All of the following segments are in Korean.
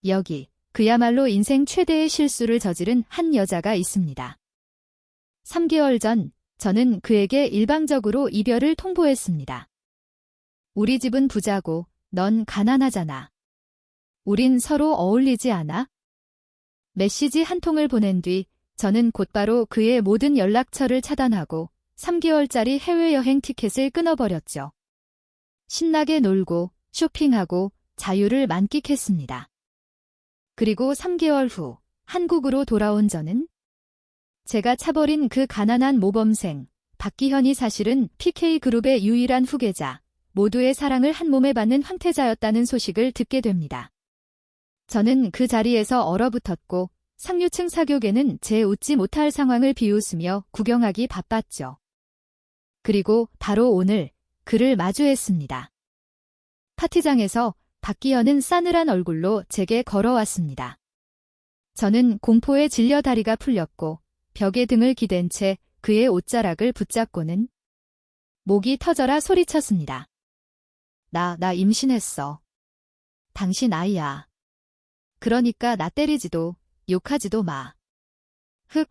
여기 그야말로 인생 최대의 실수를 저지른 한 여자가 있습니다. 3개월 전 저는 그에게 일방적으로 이별을 통보했습니다. 우리 집은 부자고 넌 가난하잖아. 우린 서로 어울리지 않아? 메시지 한 통을 보낸 뒤 저는 곧바로 그의 모든 연락처를 차단하고 3개월짜리 해외여행 티켓을 끊어버렸죠. 신나게 놀고 쇼핑하고 자유를 만끽했습니다. 그리고 3개월 후 한국으로 돌아온 저는 제가 차버린 그 가난한 모범생 박기현이 사실은 PK그룹의 유일한 후계자, 모두의 사랑을 한 몸에 받는 황태자였다는 소식을 듣게 됩니다. 저는 그 자리에서 얼어붙었고 상류층 사교계는 제 웃지 못할 상황을 비웃으며 구경하기 바빴죠. 그리고 바로 오늘 그를 마주했습니다. 파티장에서 박기현은 싸늘한 얼굴로 제게 걸어왔습니다. 저는 공포에 질려 다리가 풀렸고 벽에 등을 기댄 채 그의 옷자락을 붙잡고는 목이 터져라 소리쳤습니다. 나 임신했어. 당신 아이야. 그러니까 나 때리지도 욕하지도 마.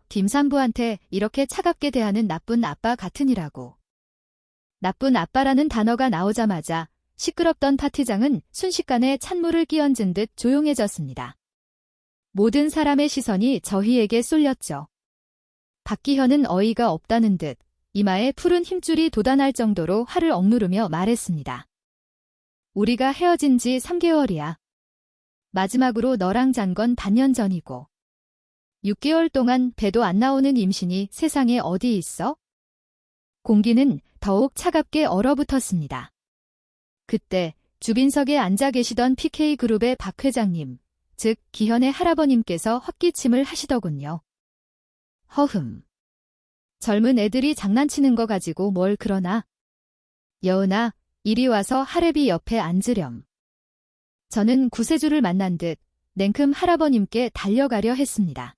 김산부한테 이렇게 차갑게 대하는 나쁜 아빠 같으니라고. 나쁜 아빠라는 단어가 나오자마자 시끄럽던 파티장은 순식간에 찬물을 끼얹은 듯 조용해졌습니다. 모든 사람의 시선이 저희에게 쏠렸죠. 박기현은 어이가 없다는 듯 이마에 푸른 힘줄이 돋아날 정도로 화를 억누르며 말했습니다. 우리가 헤어진 지 3개월이야. 마지막으로 너랑 잔 건 반년 전이고. 6개월 동안 배도 안 나오는 임신이 세상에 어디 있어? 공기는 더욱 차갑게 얼어붙었습니다. 그때 주빈석에 앉아 계시던 PK그룹의 박 회장님, 즉 기현의 할아버님께서 헛기침을 하시더군요. 허흠. 젊은 애들이 장난치는 거 가지고 뭘 그러나. 여은아, 이리 와서 할애비 옆에 앉으렴. 저는 구세주를 만난 듯 냉큼 할아버님께 달려가려 했습니다.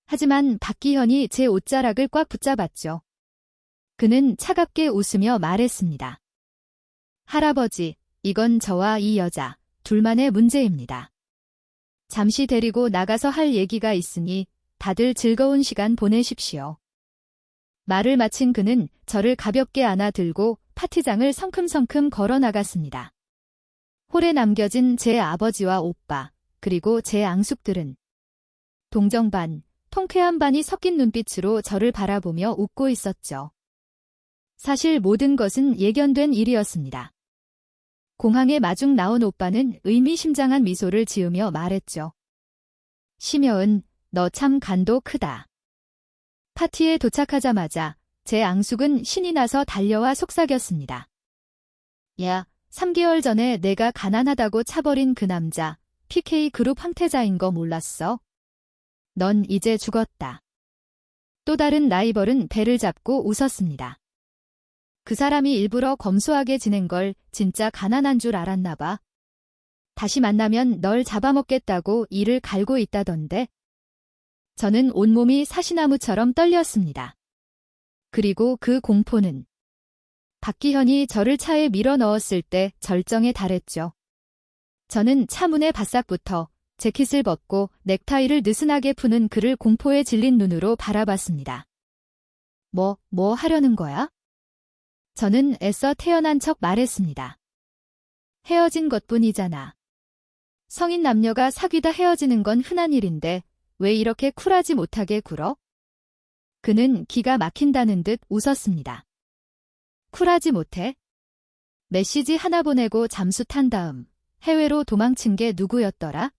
하지만 박기현이 제 옷자락을 꽉 붙잡았죠. 그는 차갑게 웃으며 말했습니다. 할아버지, 이건 저와 이 여자 둘만의 문제입니다. 잠시 데리고 나가서 할 얘기가 있으니 다들 즐거운 시간 보내십시오. 말을 마친 그는 저를 가볍게 안아들고 파티장을 성큼성큼 걸어 나갔습니다. 홀에 남겨진 제 아버지와 오빠, 그리고 제 앙숙들은 동정 반, 통쾌한 반이 섞인 눈빛으로 저를 바라보며 웃고 있었죠. 사실 모든 것은 예견된 일이었습니다. 공항에 마중 나온 오빠는 의미심장한 미소를 지으며 말했죠. 심여은, 너 참 간도 크다. 파티에 도착하자마자 제 앙숙은 신이 나서 달려와 속삭였습니다. 야, 3개월 전에 내가 가난하다고 차버린 그 남자, PK그룹 황태자인 거 몰랐어? 넌 이제 죽었다. 또 다른 라이벌은 배를 잡고 웃었습니다. 그 사람이 일부러 검소하게 지낸 걸 진짜 가난한 줄 알았나 봐. 다시 만나면 널 잡아먹겠다고 이를 갈고 있다던데. 저는 온몸이 사시나무처럼 떨렸습니다. 그리고 그 공포는 박기현이 저를 차에 밀어 넣었을 때 절정에 달했죠. 저는 차문의 바싹부터 재킷을 벗고 넥타이를 느슨하게 푸는 그를 공포에 질린 눈으로 바라봤습니다. 뭐 하려는 거야? 저는 애써 태연한 척 말했습니다. 헤어진 것뿐이잖아. 성인 남녀가 사귀다 헤어지는 건 흔한 일인데 왜 이렇게 쿨하지 못하게 굴어? 그는 기가 막힌다는 듯 웃었습니다. 쿨하지 못해? 메시지 하나 보내고 잠수 탄 다음 해외로 도망친 게 누구였더라?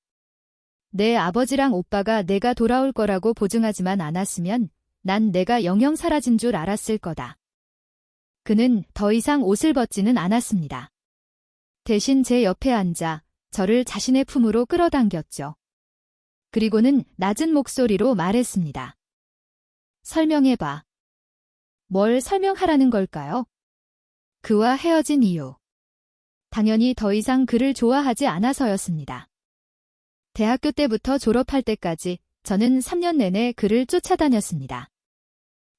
내 아버지랑 오빠가 내가 돌아올 거라고 보증하지만 않았으면 난 내가 영영 사라진 줄 알았을 거다. 그는 더 이상 옷을 벗지는 않았습니다. 대신 제 옆에 앉아 저를 자신의 품으로 끌어당겼죠. 그리고는 낮은 목소리로 말했습니다. 설명해봐. 뭘 설명하라는 걸까요? 그와 헤어진 이유. 당연히 더 이상 그를 좋아하지 않아서였습니다. 대학교 때부터 졸업할 때까지 저는 3년 내내 그를 쫓아다녔습니다.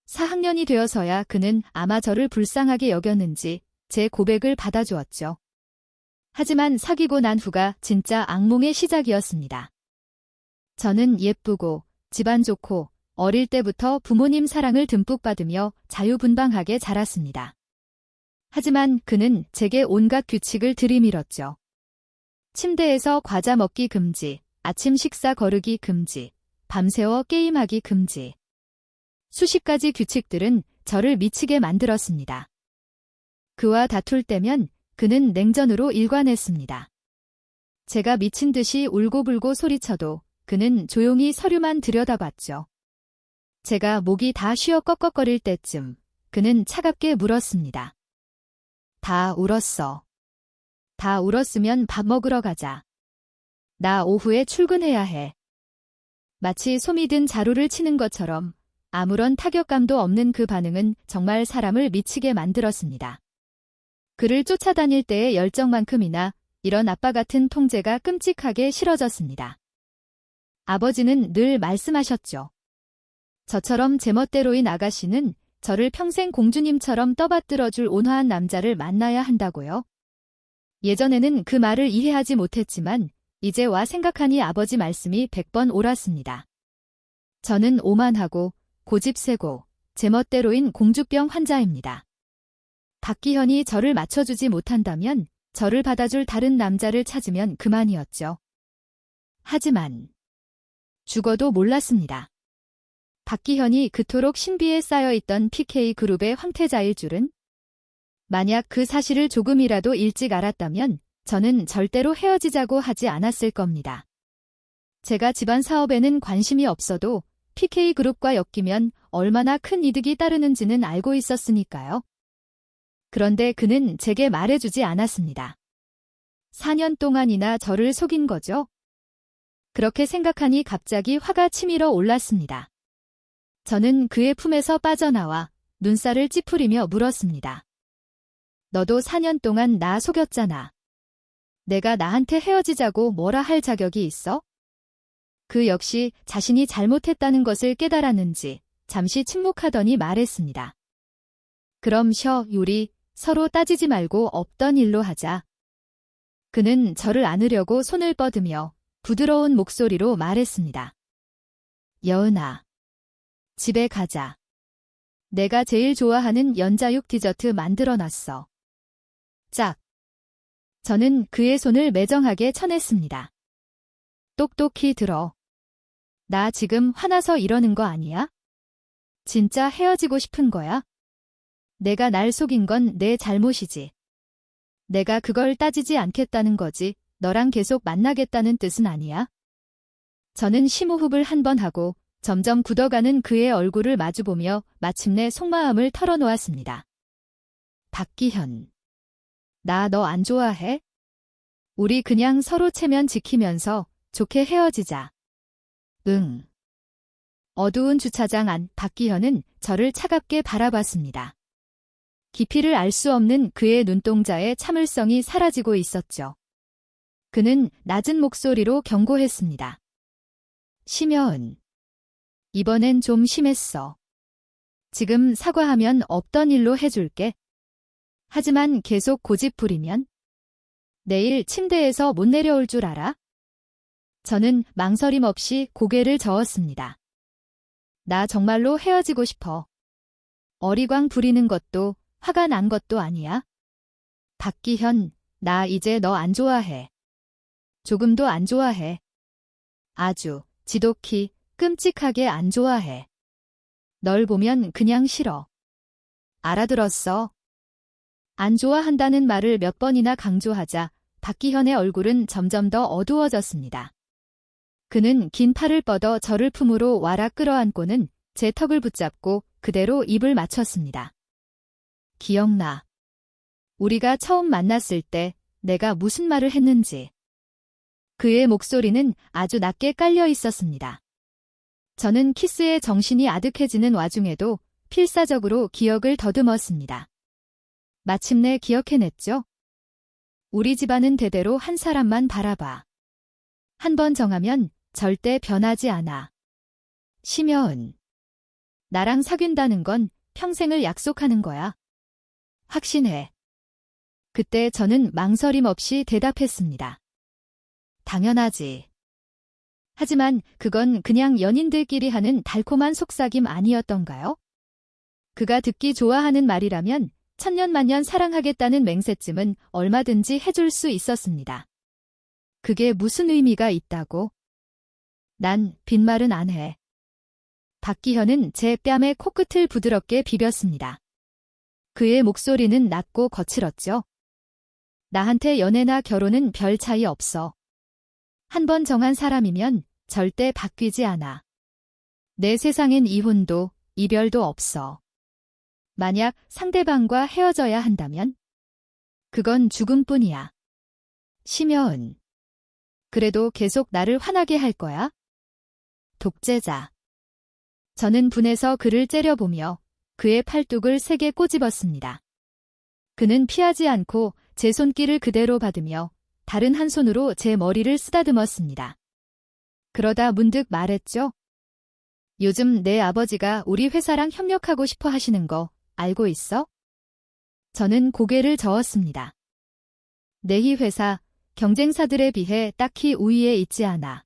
4학년이 되어서야 그는 아마 저를 불쌍하게 여겼는지 제 고백을 받아주었죠. 하지만 사귀고 난 후가 진짜 악몽의 시작이었습니다. 저는 예쁘고 집안 좋고 어릴 때부터 부모님 사랑을 듬뿍 받으며 자유분방하게 자랐습니다. 하지만 그는 제게 온갖 규칙을 들이밀었죠. 침대에서 과자 먹기 금지, 아침 식사 거르기 금지, 밤새워 게임하기 금지. 수십 가지 규칙들은 저를 미치게 만들었습니다. 그와 다툴 때면 그는 냉전으로 일관했습니다. 제가 미친 듯이 울고불고 소리쳐도 그는 조용히 서류만 들여다봤죠. 제가 목이 다 쉬어 꺽꺽거릴 때쯤 그는 차갑게 물었습니다. 다 울었어. 다 울었으면 밥 먹으러 가자. 나 오후에 출근해야 해. 마치 솜이 든 자루를 치는 것처럼 아무런 타격감도 없는 그 반응은 정말 사람을 미치게 만들었습니다. 그를 쫓아다닐 때의 열정만큼이나 이런 아빠 같은 통제가 끔찍하게 싫어졌습니다. 아버지는 늘 말씀하셨죠. 저처럼 제멋대로인 아가씨는 저를 평생 공주님처럼 떠받들어줄 온화한 남자를 만나야 한다고요. 예전에는 그 말을 이해하지 못했지만 이제 와 생각하니 아버지 말씀이 100번 옳았습니다. 저는 오만하고 고집세고 제멋대로인 공주병 환자입니다. 박기현이 저를 맞춰주지 못한다면 저를 받아줄 다른 남자를 찾으면 그만이었죠. 하지만 죽어도 몰랐습니다. 박기현이 그토록 신비에 쌓여있던 PK그룹의 황태자일 줄은. 만약 그 사실을 조금이라도 일찍 알았다면 저는 절대로 헤어지자고 하지 않았을 겁니다. 제가 집안 사업에는 관심이 없어도 PK그룹과 엮이면 얼마나 큰 이득이 따르는지는 알고 있었으니까요. 그런데 그는 제게 말해주지 않았습니다. 4년 동안이나 저를 속인 거죠? 그렇게 생각하니 갑자기 화가 치밀어 올랐습니다. 저는 그의 품에서 빠져나와 눈살을 찌푸리며 물었습니다. 너도 4년 동안 나 속였잖아. 내가 나한테 헤어지자고 뭐라 할 자격이 있어? 그 역시 자신이 잘못했다는 것을 깨달았는지 잠시 침묵하더니 말했습니다. 그럼 쉬어, 우리 서로 따지지 말고 없던 일로 하자. 그는 저를 안으려고 손을 뻗으며 부드러운 목소리로 말했습니다. 여은아, 집에 가자. 내가 제일 좋아하는 연자육 디저트 만들어놨어. 짝. 저는 그의 손을 매정하게 쳐냈습니다. 똑똑히 들어. 나 지금 화나서 이러는 거 아니야? 진짜 헤어지고 싶은 거야? 내가 날 속인 건 내 잘못이지. 내가 그걸 따지지 않겠다는 거지 너랑 계속 만나겠다는 뜻은 아니야? 저는 심호흡을 한 번 하고 점점 굳어가는 그의 얼굴을 마주보며 마침내 속마음을 털어놓았습니다. 박기현. 나 너 안 좋아해? 우리 그냥 서로 체면 지키면서 좋게 헤어지자. 응. 어두운 주차장 안 박기현은 저를 차갑게 바라봤습니다. 깊이를 알 수 없는 그의 눈동자의 참을성이 사라지고 있었죠. 그는 낮은 목소리로 경고했습니다. 심여은. 이번엔 좀 심했어. 지금 사과하면 없던 일로 해줄게. 하지만 계속 고집 부리면 내일 침대에서 못 내려올 줄 알아? 저는 망설임 없이 고개를 저었습니다. 나 정말로 헤어지고 싶어. 어리광 부리는 것도 화가 난 것도 아니야. 박기현, 나 이제 너 안 좋아해. 조금도 안 좋아해. 아주 지독히 끔찍하게 안 좋아해. 널 보면 그냥 싫어. 알아들었어? 안 좋아한다는 말을 몇 번이나 강조하자 박기현의 얼굴은 점점 더 어두워졌습니다. 그는 긴 팔을 뻗어 저를 품으로 와라 끌어안고는 제 턱을 붙잡고 그대로 입을 맞췄습니다. 기억나. 우리가 처음 만났을 때 내가 무슨 말을 했는지. 그의 목소리는 아주 낮게 깔려 있었습니다. 저는 키스에 정신이 아득해지는 와중에도 필사적으로 기억을 더듬었습니다. 마침내 기억해냈죠? 우리 집안은 대대로 한 사람만 바라봐. 한 번 정하면 절대 변하지 않아. 심여은. 나랑 사귄다는 건 평생을 약속하는 거야. 확신해. 그때 저는 망설임 없이 대답했습니다. 당연하지. 하지만 그건 그냥 연인들끼리 하는 달콤한 속삭임 아니었던가요? 그가 듣기 좋아하는 말이라면 천년만년 사랑하겠다는 맹세쯤은 얼마든지 해줄 수 있었습니다. 그게 무슨 의미가 있다고? 난 빈말은 안 해. 박기현은 제 뺨에 코끝을 부드럽게 비볐습니다. 그의 목소리는 낮고 거칠었죠. 나한테 연애나 결혼은 별 차이 없어. 한 번 정한 사람이면 절대 바뀌지 않아. 내 세상엔 이혼도 이별도 없어. 만약 상대방과 헤어져야 한다면? 그건 죽음뿐이야. 심여은. 그래도 계속 나를 화나게 할 거야? 독재자. 저는 분해서 그를 째려보며 그의 팔뚝을 세게 꼬집었습니다. 그는 피하지 않고 제 손길을 그대로 받으며 다른 한 손으로 제 머리를 쓰다듬었습니다. 그러다 문득 말했죠. 요즘 내 아버지가 우리 회사랑 협력하고 싶어 하시는 거 알고 있어? 저는 고개를 저었습니다. 내희 회사, 경쟁사들에 비해 딱히 우위에 있지 않아.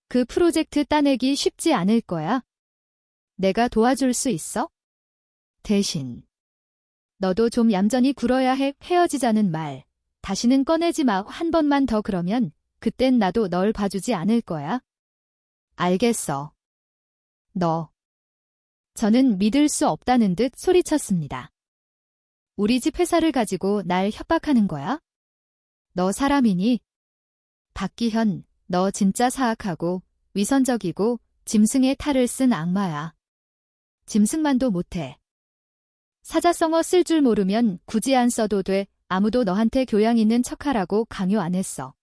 그 프로젝트 따내기 쉽지 않을 거야. 내가 도와줄 수 있어? 대신 너도 좀 얌전히 굴어야 해. 헤어지자는 말 다시는 꺼내지 마. 한 번만 더 그러면 그땐 나도 널 봐주지 않을 거야. 알겠어. 너. 저는 믿을 수 없다는 듯 소리쳤습니다. 우리 집 회사를 가지고 날 협박하는 거야? 너 사람이니? 박기현, 너 진짜 사악하고 위선적이고 짐승의 탈을 쓴 악마야. 짐승만도 못해. 사자성어 쓸 줄 모르면 굳이 안 써도 돼. 아무도 너한테 교양 있는 척하라고 강요 안 했어.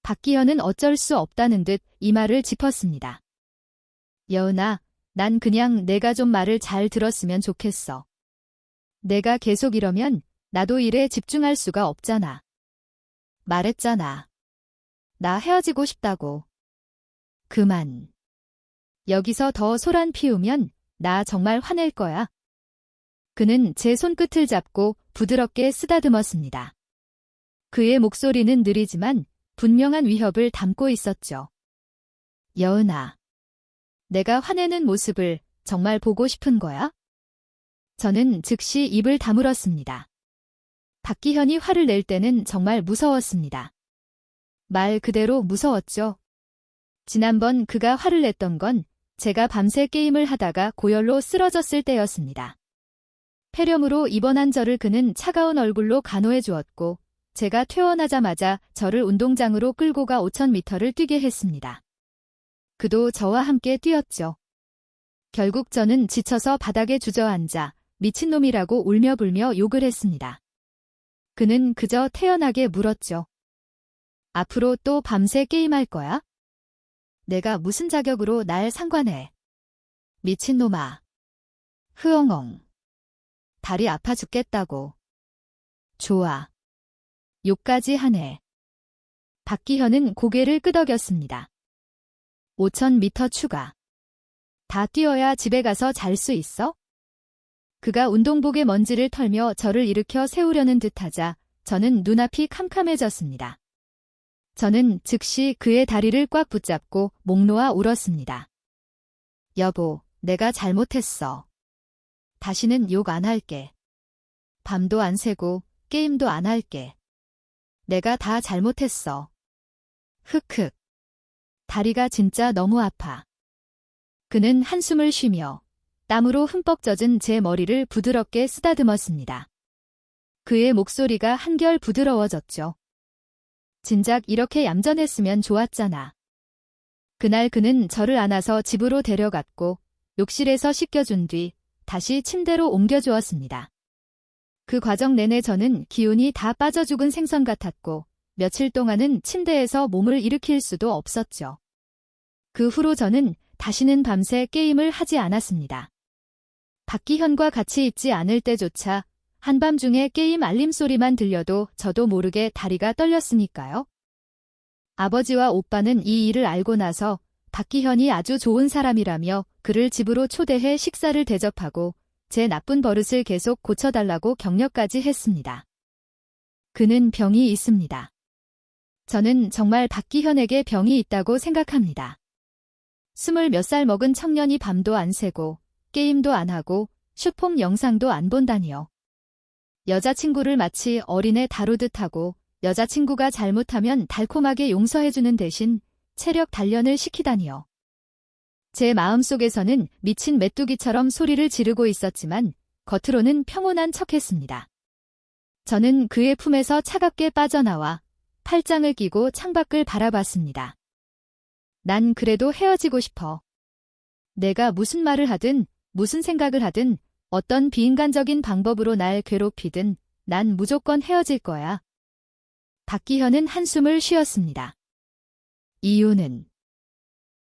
박기현은 어쩔 수 없다는 듯 이 말을 짚었습니다. 여은아, 난 그냥 내가 좀 말을 잘 들었으면 좋겠어. 내가 계속 이러면 나도 일에 집중할 수가 없잖아. 말했잖아. 나 헤어지고 싶다고. 그만. 여기서 더 소란 피우면 나 정말 화낼 거야. 그는 제 손끝을 잡고 부드럽게 쓰다듬었습니다. 그의 목소리는 느리지만 분명한 위협을 담고 있었죠. 여은아, 내가 화내는 모습을 정말 보고 싶은 거야? 저는 즉시 입을 다물었습니다. 박기현이 화를 낼 때는 정말 무서웠습니다. 말 그대로 무서웠죠. 지난번 그가 화를 냈던 건 제가 밤새 게임을 하다가 고열로 쓰러졌을 때였습니다. 폐렴으로 입원한 저를 그는 차가운 얼굴로 간호해 주었고 제가 퇴원하자마자 저를 운동장으로 끌고 가 5000m를 뛰게 했습니다. 그도 저와 함께 뛰었죠. 결국 저는 지쳐서 바닥에 주저앉아 미친놈이라고 울며불며 욕을 했습니다. 그는 그저 태연하게 물었죠. 앞으로 또 밤새 게임할 거야? 내가 무슨 자격으로 날 상관해. 미친놈아. 흐엉엉. 다리 아파 죽겠다고. 좋아. 욕까지 하네. 박기현은 고개를 끄덕였습니다. 5000m 추가. 다 뛰어야 집에 가서 잘 수 있어? 그가 운동복에 먼지를 털며 저를 일으켜 세우려는 듯하자 저는 눈앞이 캄캄해졌습니다. 저는 즉시 그의 다리를 꽉 붙잡고 목 놓아 울었습니다. 여보, 내가 잘못했어. 다시는 욕 안 할게. 밤도 안 새고 게임도 안 할게. 내가 다 잘못했어. 흑흑. 다리가 진짜 너무 아파. 그는 한숨을 쉬며 땀으로 흠뻑 젖은 제 머리를 부드럽게 쓰다듬었습니다. 그의 목소리가 한결 부드러워졌죠. 진작 이렇게 얌전했으면 좋았잖아. 그날 그는 저를 안아서 집으로 데려갔고 욕실에서 씻겨준 뒤 다시 침대로 옮겨주었습니다. 그 과정 내내 저는 기운이 다 빠져 죽은 생선 같았고 며칠 동안은 침대에서 몸을 일으킬 수도 없었죠. 그 후로 저는 다시는 밤새 게임을 하지 않았습니다. 박기현과 같이 있지 않을 때조차 한밤중에 게임 알림 소리만 들려도 저도 모르게 다리가 떨렸으니까요. 아버지와 오빠는 이 일을 알고 나서 박기현이 아주 좋은 사람이라며 그를 집으로 초대해 식사를 대접하고 제 나쁜 버릇을 계속 고쳐달라고 격려까지 했습니다. 그는 병이 있습니다. 저는 정말 박기현에게 병이 있다고 생각합니다. 20몇 살 먹은 청년이 밤도 안 새고 게임도 안 하고 슈폼 영상도 안 본다니요. 여자친구를 마치 어린애 다루듯 하고 여자친구가 잘못하면 달콤하게 용서해주는 대신 체력 단련을 시키다니요. 제 마음속에서는 미친 메뚜기처럼 소리를 지르고 있었지만 겉으로는 평온한 척했습니다. 저는 그의 품에서 차갑게 빠져나와 팔짱을 끼고 창밖을 바라봤습니다. 난 그래도 헤어지고 싶어. 내가 무슨 말을 하든 무슨 생각을 하든 어떤 비인간적인 방법으로 날 괴롭히든 난 무조건 헤어질 거야. 박기현은 한숨을 쉬었습니다. 이유는?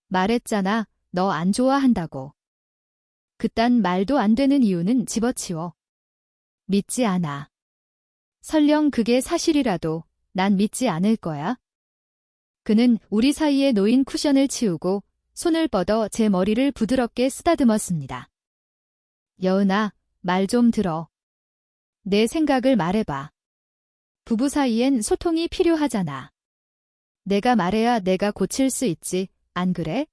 말했잖아, 너 안 좋아한다고. 그딴 말도 안 되는 이유는 집어치워. 믿지 않아. 설령 그게 사실이라도 난 믿지 않을 거야. 그는 우리 사이에 놓인 쿠션을 치우고 손을 뻗어 제 머리를 부드럽게 쓰다듬었습니다. 여은아, 말 좀 들어. 내 생각을 말해봐. 부부 사이엔 소통이 필요하잖아. 내가 말해야 내가 고칠 수 있지, 안 그래?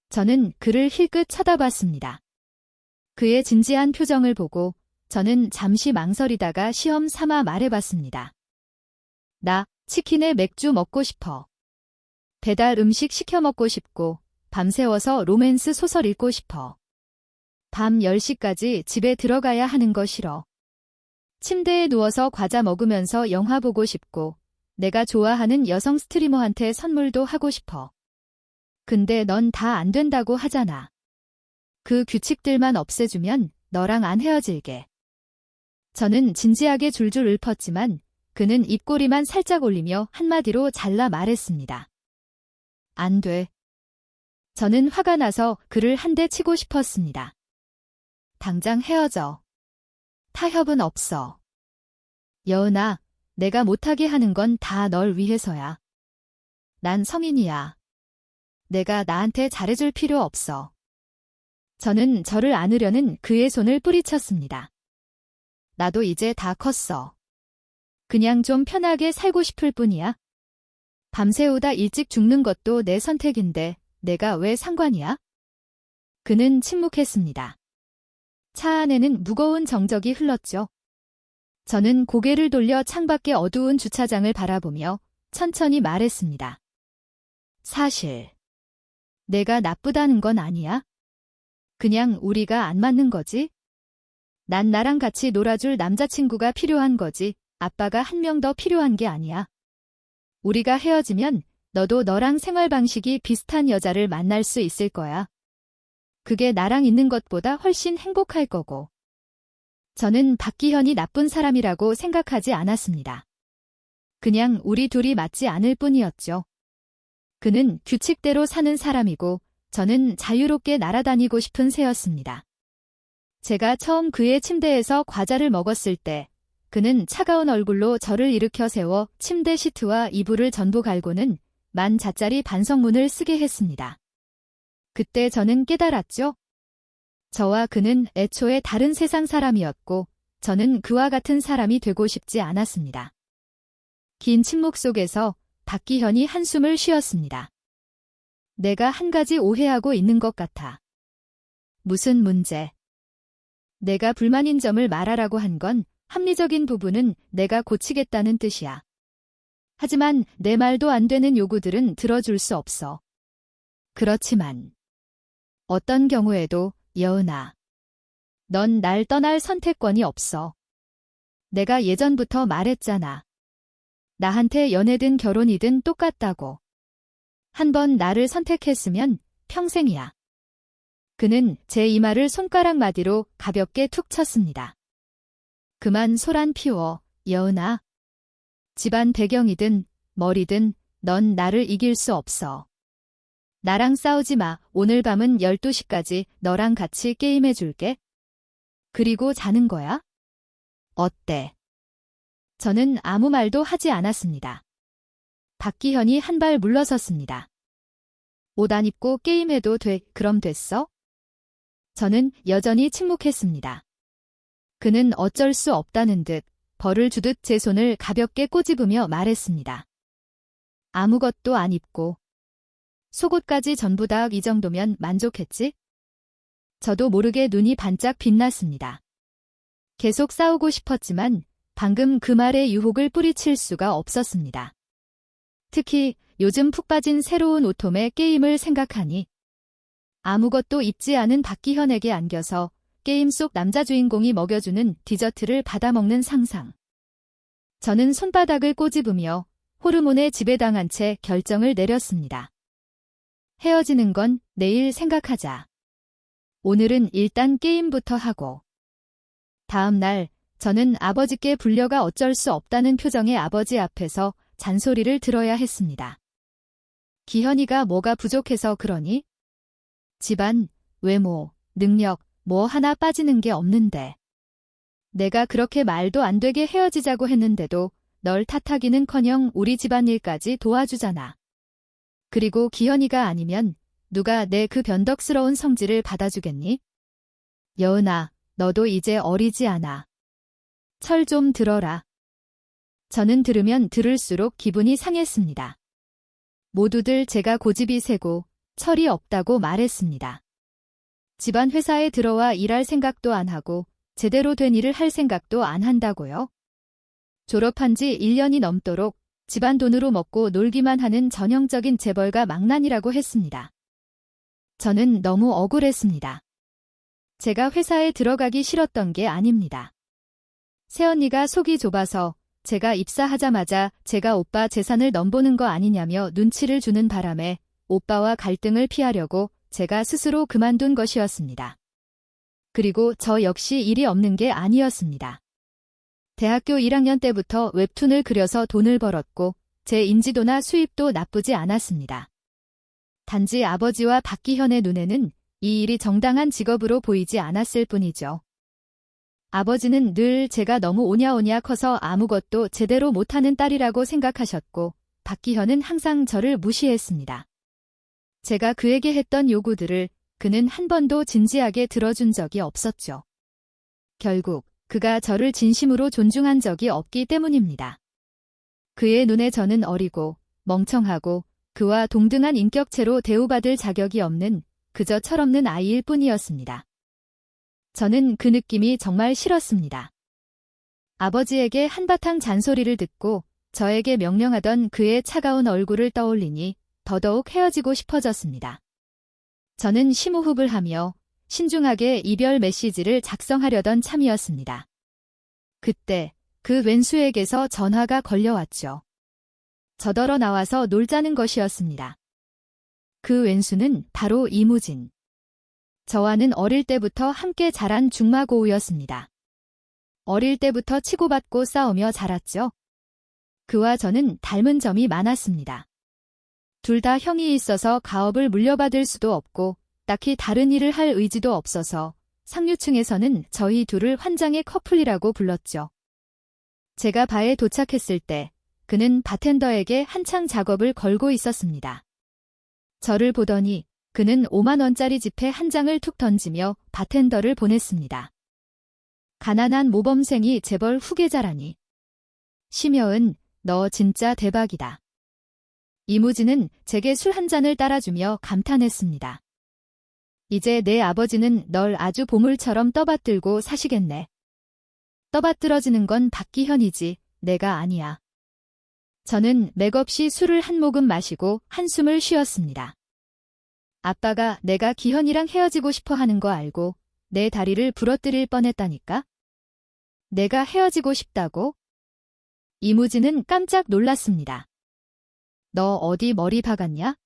저는 그를 힐끗 쳐다봤습니다. 그의 진지한 표정을 보고 저는 잠시 망설이다가 시험 삼아 말해봤습니다. 나 치킨에 맥주 먹고 싶어. 배달 음식 시켜 먹고 싶고 밤새워서 로맨스 소설 읽고 싶어. 밤 10시까지 집에 들어가야 하는 거 싫어. 침대에 누워서 과자 먹으면서 영화 보고 싶고 내가 좋아하는 여성 스트리머한테 선물도 하고 싶어. 근데 넌 다 안 된다고 하잖아. 그 규칙들만 없애주면 너랑 안 헤어질게. 저는 진지하게 줄줄 읊었지만 그는 입꼬리만 살짝 올리며 한마디로 잘라 말했습니다. 안 돼. 저는 화가 나서 그를 한 대 치고 싶었습니다. 당장 헤어져. 타협은 없어. 여은아, 내가 못하게 하는 건 다 널 위해서야. 난 성인이야. 내가 나한테 잘해줄 필요 없어. 저는 저를 안으려는 그의 손을 뿌리쳤습니다. 나도 이제 다 컸어. 그냥 좀 편하게 살고 싶을 뿐이야. 밤새우다 일찍 죽는 것도 내 선택인데 내가 왜 상관이야? 그는 침묵했습니다. 차 안에는 무거운 정적이 흘렀죠. 저는 고개를 돌려 창밖의 어두운 주차장을 바라보며 천천히 말했습니다. 사실 내가 나쁘다는 건 아니야. 그냥 우리가 안 맞는 거지. 난 나랑 같이 놀아줄 남자친구가 필요한 거지 아빠가 한 명 더 필요한 게 아니야. 우리가 헤어지면 너도 너랑 생활 방식이 비슷한 여자를 만날 수 있을 거야. 그게 나랑 있는 것보다 훨씬 행복할 거고. 저는 박기현이 나쁜 사람이라고 생각하지 않았습니다. 그냥 우리 둘이 맞지 않을 뿐이었죠. 그는 규칙대로 사는 사람이고 저는 자유롭게 날아다니고 싶은 새였습니다. 제가 처음 그의 침대에서 과자를 먹었을 때 그는 차가운 얼굴로 저를 일으켜 세워 침대 시트와 이불을 전부 갈고는 10,000짜리 반성문을 쓰게 했습니다. 그때 저는 깨달았죠. 저와 그는 애초에 다른 세상 사람이었고 저는 그와 같은 사람이 되고 싶지 않았습니다. 긴 침묵 속에서 박기현이 한숨을 쉬었습니다. 내가 한 가지 오해하고 있는 것 같아. 무슨 문제? 내가 불만인 점을 말하라고 한 건 합리적인 부분은 내가 고치겠다는 뜻이야. 하지만 내 말도 안 되는 요구들은 들어줄 수 없어. 그렇지만 어떤 경우에도 여은아, 넌 날 떠날 선택권이 없어. 내가 예전부터 말했잖아. 나한테 연애든 결혼이든 똑같다고. 한번 나를 선택했으면 평생이야. 그는 제 이마를 손가락 마디로 가볍게 툭 쳤습니다. 그만 소란 피워, 여은아. 집안 배경이든 머리든 넌 나를 이길 수 없어. 나랑 싸우지 마. 오늘 밤은 12시까지 너랑 같이 게임해줄게. 그리고 자는 거야? 어때? 저는 아무 말도 하지 않았습니다. 박기현이 한 발 물러섰습니다. 옷 안 입고 게임해도 돼. 그럼 됐어? 저는 여전히 침묵했습니다. 그는 어쩔 수 없다는 듯 벌을 주듯 제 손을 가볍게 꼬집으며 말했습니다. 아무것도 안 입고 속옷까지 전부 다 이 정도면 만족했지? 저도 모르게 눈이 반짝 빛났습니다. 계속 싸우고 싶었지만 방금 그 말에 유혹을 뿌리칠 수가 없었습니다. 특히 요즘 푹 빠진 새로운 오톰의 게임을 생각하니 아무것도 입지 않은 박기현에게 안겨서 게임 속 남자 주인공이 먹여주는 디저트를 받아먹는 상상. 저는 손바닥을 꼬집으며 호르몬에 지배당한 채 결정을 내렸습니다. 헤어지는 건 내일 생각하자. 오늘은 일단 게임부터 하고. 다음 날 저는 아버지께 불려가 어쩔 수 없다는 표정의 아버지 앞에서 잔소리를 들어야 했습니다. 기현이가 뭐가 부족해서 그러니? 집안, 외모, 능력, 뭐 하나 빠지는 게 없는데. 내가 그렇게 말도 안 되게 헤어지자고 했는데도 널 탓하기는커녕 우리 집안일까지 도와주잖아. 그리고 기현이가 아니면 누가 내 그 변덕스러운 성질을 받아주겠니? 여은아, 너도 이제 어리지 않아. 철 좀 들어라. 저는 들으면 들을수록 기분이 상했습니다. 모두들 제가 고집이 세고 철이 없다고 말했습니다. 집안 회사에 들어와 일할 생각도 안 하고 제대로 된 일을 할 생각도 안 한다고요? 졸업한 지 1년이 넘도록 집안 돈으로 먹고 놀기만 하는 전형적인 재벌가 망난이라고 했습니다. 저는 너무 억울했습니다. 제가 회사에 들어가기 싫었던 게 아닙니다. 새언니가 속이 좁아서 제가 입사하자마자 제가 오빠 재산을 넘보는 거 아니냐며 눈치를 주는 바람에 오빠와 갈등을 피하려고 제가 스스로 그만둔 것이었습니다. 그리고 저 역시 일이 없는 게 아니었습니다. 대학교 1학년 때부터 웹툰을 그려서 돈을 벌었고 제 인지도나 수입도 나쁘지 않았습니다. 단지 아버지와 박기현의 눈에는 이 일이 정당한 직업으로 보이지 않았을 뿐이죠. 아버지는 늘 제가 너무 오냐오냐 커서 아무것도 제대로 못하는 딸이라고 생각하셨고 박기현은 항상 저를 무시했습니다. 제가 그에게 했던 요구들을 그는 한 번도 진지하게 들어준 적이 없었죠. 결국 그가 저를 진심으로 존중한 적이 없기 때문입니다. 그의 눈에 저는 어리고 멍청하고 그와 동등한 인격체로 대우받을 자격이 없는 그저 철없는 아이일 뿐이었습니다. 저는 그 느낌이 정말 싫었습니다. 아버지에게 한바탕 잔소리를 듣고 저에게 명령하던 그의 차가운 얼굴을 떠올리니 더더욱 헤어지고 싶어졌습니다. 저는 심호흡을 하며 신중하게 이별 메시지를 작성하려던 참이었습니다. 그때 그 왼수에게서 전화가 걸려왔죠. 저더러 나와서 놀자는 것이었습니다. 그 왼수는 바로 이무진. 저와는 어릴 때부터 함께 자란 중마고우였습니다. 어릴 때부터 치고받고 싸우며 자랐죠. 그와 저는 닮은 점이 많았습니다. 둘 다 형이 있어서 가업을 물려받을 수도 없고 딱히 다른 일을 할 의지도 없어서 상류층에서는 저희 둘을 환장의 커플이라고 불렀죠. 제가 바에 도착했을 때 그는 바텐더에게 한창 작업을 걸고 있었습니다. 저를 보더니 그는 5만 원짜리 지폐 한 장을 툭 던지며 바텐더를 보냈습니다. 가난한 모범생이 재벌 후계자라니. 심여은, 너 진짜 대박이다. 이무진은 제게 술 한 잔을 따라주며 감탄했습니다. 이제 내 아버지는 널 아주 보물처럼 떠받들고 사시겠네. 떠받들어지는 건 박기현이지 내가 아니야. 저는 맥없이 술을 한 모금 마시고 한숨을 쉬었습니다. 아빠가 내가 기현이랑 헤어지고 싶어 하는 거 알고 내 다리를 부러뜨릴 뻔했다니까? 내가 헤어지고 싶다고? 이무진은 깜짝 놀랐습니다. 너 어디 머리 박았냐?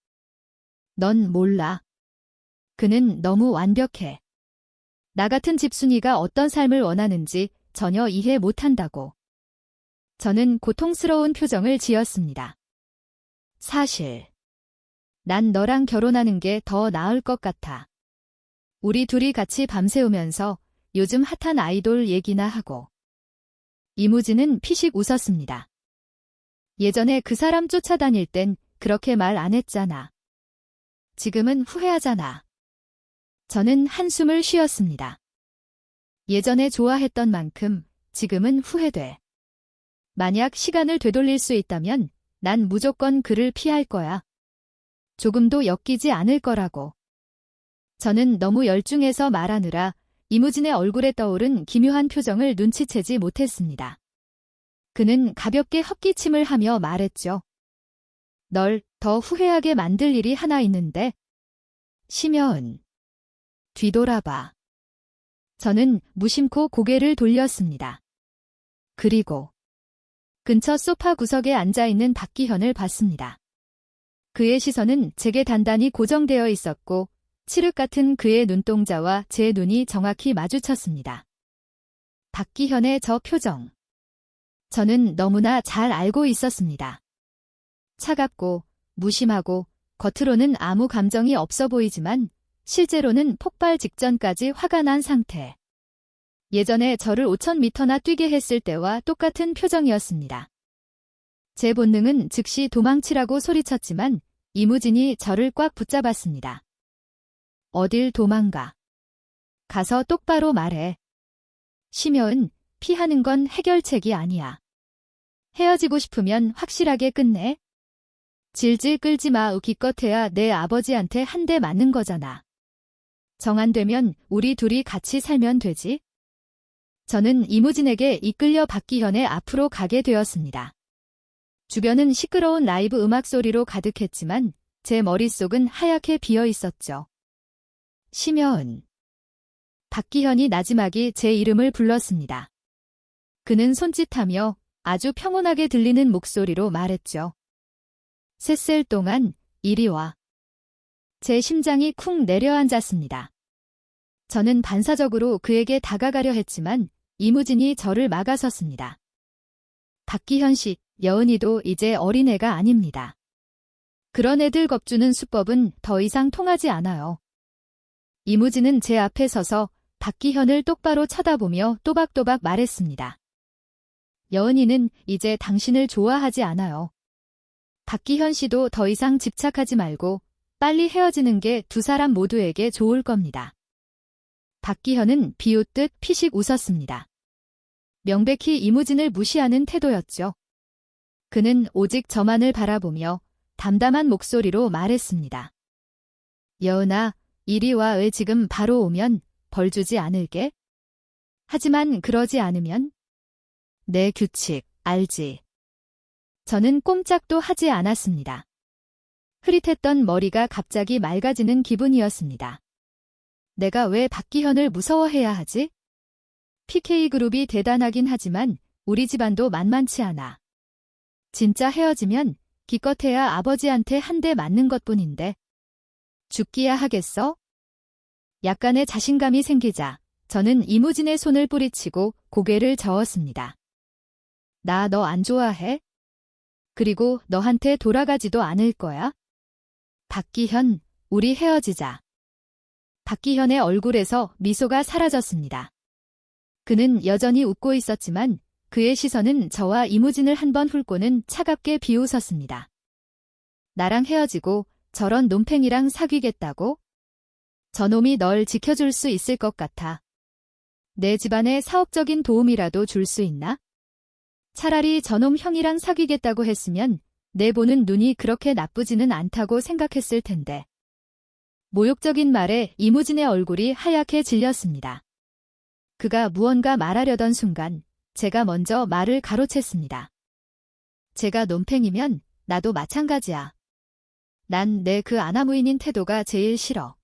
넌 몰라. 그는 너무 완벽해. 나 같은 집순이가 어떤 삶을 원하는지 전혀 이해 못한다고. 저는 고통스러운 표정을 지었습니다. 사실 난 너랑 결혼하는 게 더 나을 것 같아. 우리 둘이 같이 밤새우면서 요즘 핫한 아이돌 얘기나 하고. 이무진은 피식 웃었습니다. 예전에 그 사람 쫓아다닐 땐 그렇게 말 안 했잖아. 지금은 후회하잖아. 저는 한숨을 쉬었습니다. 예전에 좋아했던 만큼 지금은 후회돼. 만약 시간을 되돌릴 수 있다면 난 무조건 그를 피할 거야. 조금도 엮이지 않을 거라고. 저는 너무 열중해서 말하느라 이무진의 얼굴에 떠오른 기묘한 표정을 눈치채지 못했습니다. 그는 가볍게 헛기침을 하며 말했죠. 널 더 후회하게 만들 일이 하나 있는데. 심여은. 뒤돌아봐. 저는 무심코 고개를 돌렸습니다. 그리고 근처 소파 구석에 앉아있는 박기현을 봤습니다. 그의 시선은 제게 단단히 고정되어 있었고 칠흑 같은 그의 눈동자와 제 눈이 정확히 마주쳤습니다. 박기현의 저 표정. 저는 너무나 잘 알고 있었습니다. 차갑고 무심하고 겉으로는 아무 감정이 없어 보이지만 실제로는 폭발 직전까지 화가 난 상태. 예전에 저를 5,000m나 뛰게 했을 때와 똑같은 표정이었습니다. 제 본능은 즉시 도망치라고 소리쳤지만 이무진이 저를 꽉 붙잡았습니다. 어딜 도망가. 가서 똑바로 말해. 심여은, 피하는 건 해결책이 아니야. 헤어지고 싶으면 확실하게 끝내. 질질 끌지 마. 기껏해야 내 아버지한테 한 대 맞는 거잖아. 정 안 되면 우리 둘이 같이 살면 되지. 저는 이무진에게 이끌려 박기현의 앞으로 가게 되었습니다. 주변은 시끄러운 라이브 음악 소리로 가득했지만 제 머릿속은 하얗게 비어 있었죠. 심여은. 박기현이 나지막이 제 이름을 불렀습니다. 그는 손짓하며 아주 평온하게 들리는 목소리로 말했죠. 셋셀 동안 이리 와. 제 심장이 쿵 내려앉았습니다. 저는 반사적으로 그에게 다가가려 했지만 이무진이 저를 막아섰습니다. 박기현 씨, 여은이도 이제 어린애가 아닙니다. 그런 애들 겁주는 수법은 더 이상 통하지 않아요. 이무진은 제 앞에 서서 박기현을 똑바로 쳐다보며 또박또박 말했습니다. 여은이는 이제 당신을 좋아하지 않아요. 박기현 씨도 더 이상 집착하지 말고 빨리 헤어지는 게 두 사람 모두에게 좋을 겁니다. 박기현은 비웃듯 피식 웃었습니다. 명백히 이무진을 무시하는 태도였죠. 그는 오직 저만을 바라보며 담담한 목소리로 말했습니다. 여은아, 이리 와. 왜 지금 바로 오면 벌 주지 않을게? 하지만 그러지 않으면? 내 규칙, 알지? 저는 꼼짝도 하지 않았습니다. 흐릿했던 머리가 갑자기 맑아지는 기분이었습니다. 내가 왜 박기현을 무서워해야 하지? PK그룹이 대단하긴 하지만 우리 집안도 만만치 않아. 진짜 헤어지면 기껏해야 아버지한테 한 대 맞는 것뿐인데. 죽기야 하겠어? 약간의 자신감이 생기자 저는 이무진의 손을 뿌리치고 고개를 저었습니다. 나 너 안 좋아해? 그리고 너한테 돌아가지도 않을 거야? 박기현, 우리 헤어지자. 박기현의 얼굴에서 미소가 사라졌습니다. 그는 여전히 웃고 있었지만 그의 시선은 저와 이무진을 한번 훑고는 차갑게 비웃었습니다. 나랑 헤어지고 저런 놈팽이랑 사귀겠다고? 저놈이 널 지켜줄 수 있을 것 같아. 내 집안에 사업적인 도움이라도 줄 수 있나? 차라리 저놈 형이랑 사귀겠다고 했으면 내 보는 눈이 그렇게 나쁘지는 않다고 생각했을 텐데. 모욕적인 말에 이무진의 얼굴이 하얗게 질렸습니다. 그가 무언가 말하려던 순간 제가 먼저 말을 가로챘습니다. 제가 놈팽이면 나도 마찬가지야. 난 내 그 아나무인인 태도가 제일 싫어.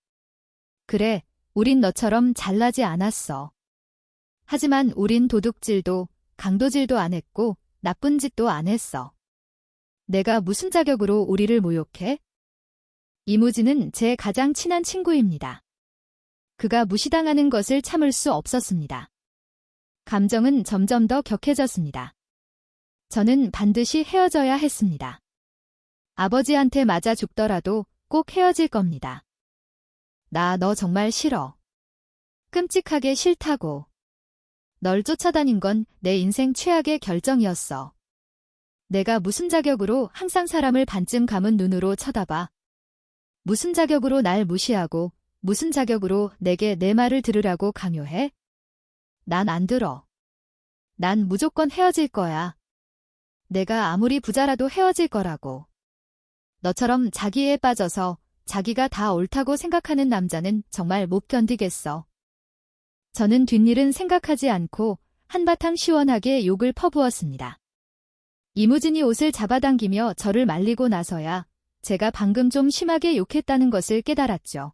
그래, 우린 너처럼 잘나지 않았어. 하지만 우린 도둑질도 강도질도 안 했고 나쁜 짓도 안 했어. 내가 무슨 자격으로 우리를 모욕해? 이무진은 제 가장 친한 친구입니다. 그가 무시당하는 것을 참을 수 없었습니다. 감정은 점점 더 격해졌습니다. 저는 반드시 헤어져야 했습니다. 아버지한테 맞아 죽더라도 꼭 헤어질 겁니다. 나 너 정말 싫어. 끔찍하게 싫다고. 널 쫓아다닌 건 내 인생 최악의 결정이었어. 내가 무슨 자격으로 항상 사람을 반쯤 감은 눈으로 쳐다봐. 무슨 자격으로 날 무시하고 무슨 자격으로 내게 내 말을 들으라고 강요해? 난 안 들어. 난 무조건 헤어질 거야. 내가 아무리 부자라도 헤어질 거라고. 너처럼 자기애에 빠져서 자기가 다 옳다고 생각하는 남자는 정말 못 견디겠어. 저는 뒷일은 생각하지 않고 한바탕 시원하게 욕을 퍼부었습니다. 이무진이 옷을 잡아당기며 저를 말리고 나서야 제가 방금 좀 심하게 욕했다는 것을 깨달았죠.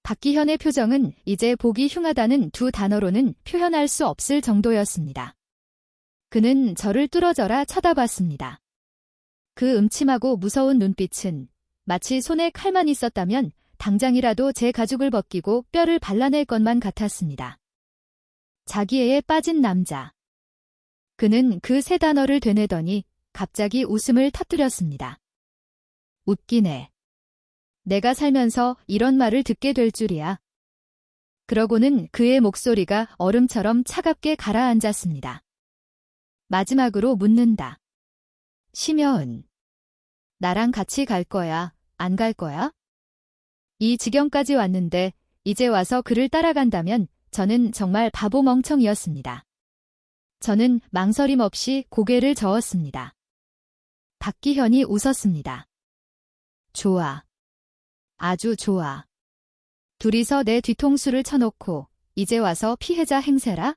박기현의 표정은 이제 보기 흉하다는 두 단어로는 표현할 수 없을 정도였습니다. 그는 저를 뚫어져라 쳐다봤습니다. 그 음침하고 무서운 눈빛은 마치 손에 칼만 있었다면 당장이라도 제 가죽을 벗기고 뼈를 발라낼 것만 같았습니다. 자기애에 빠진 남자. 그는 그 세 단어를 되뇌더니 갑자기 웃음을 터뜨렸습니다. 웃기네. 내가 살면서 이런 말을 듣게 될 줄이야. 그러고는 그의 목소리가 얼음처럼 차갑게 가라앉았습니다. 마지막으로 묻는다. 심여은. 나랑 같이 갈 거야, 안 갈 거야? 이 지경까지 왔는데 이제 와서 그를 따라간다면 저는 정말 바보 멍청이었습니다. 저는 망설임 없이 고개를 저었습니다. 박기현이 웃었습니다. 좋아. 아주 좋아. 둘이서 내 뒤통수를 쳐놓고 이제 와서 피해자 행세라?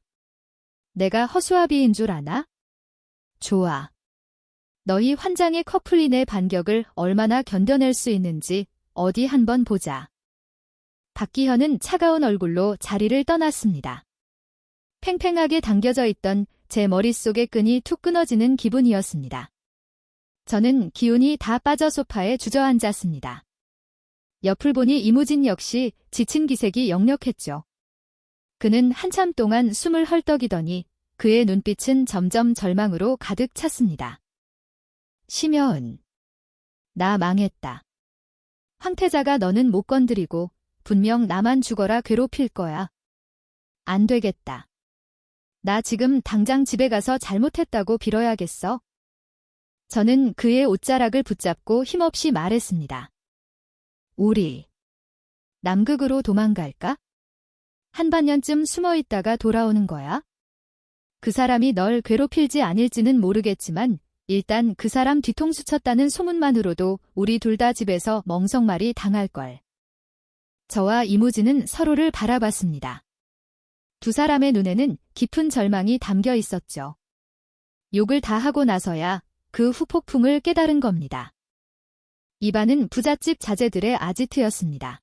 내가 허수아비인 줄 아나? 좋아. 너희 환장의 커플린의 반격을 얼마나 견뎌낼 수 있는지 어디 한번 보자. 박기현은 차가운 얼굴로 자리를 떠났습니다. 팽팽하게 당겨져 있던 제 머릿속의 끈이 툭 끊어지는 기분이었습니다. 저는 기운이 다 빠져 소파에 주저앉았습니다. 옆을 보니 이무진 역시 지친 기색이 역력했죠. 그는 한참 동안 숨을 헐떡이더니 그의 눈빛은 점점 절망으로 가득 찼습니다. 심여은. 나 망했다. 황태자가 너는 못 건드리고 분명 나만 죽어라 괴롭힐 거야. 안 되겠다. 나 지금 당장 집에 가서 잘못했다고 빌어야겠어. 저는 그의 옷자락을 붙잡고 힘없이 말했습니다. 우리 남극으로 도망갈까? 한반년쯤 숨어있다가 돌아오는 거야? 그 사람이 널 괴롭힐지 아닐지는 모르겠지만 일단 그 사람 뒤통수 쳤다는 소문만으로도 우리 둘 다 집에서 멍석말이 당할걸. 저와 이무진은 서로를 바라봤습니다. 두 사람의 눈에는 깊은 절망이 담겨 있었죠. 욕을 다 하고 나서야 그 후폭풍을 깨달은 겁니다. 이반은 부잣집 자제들의 아지트였습니다.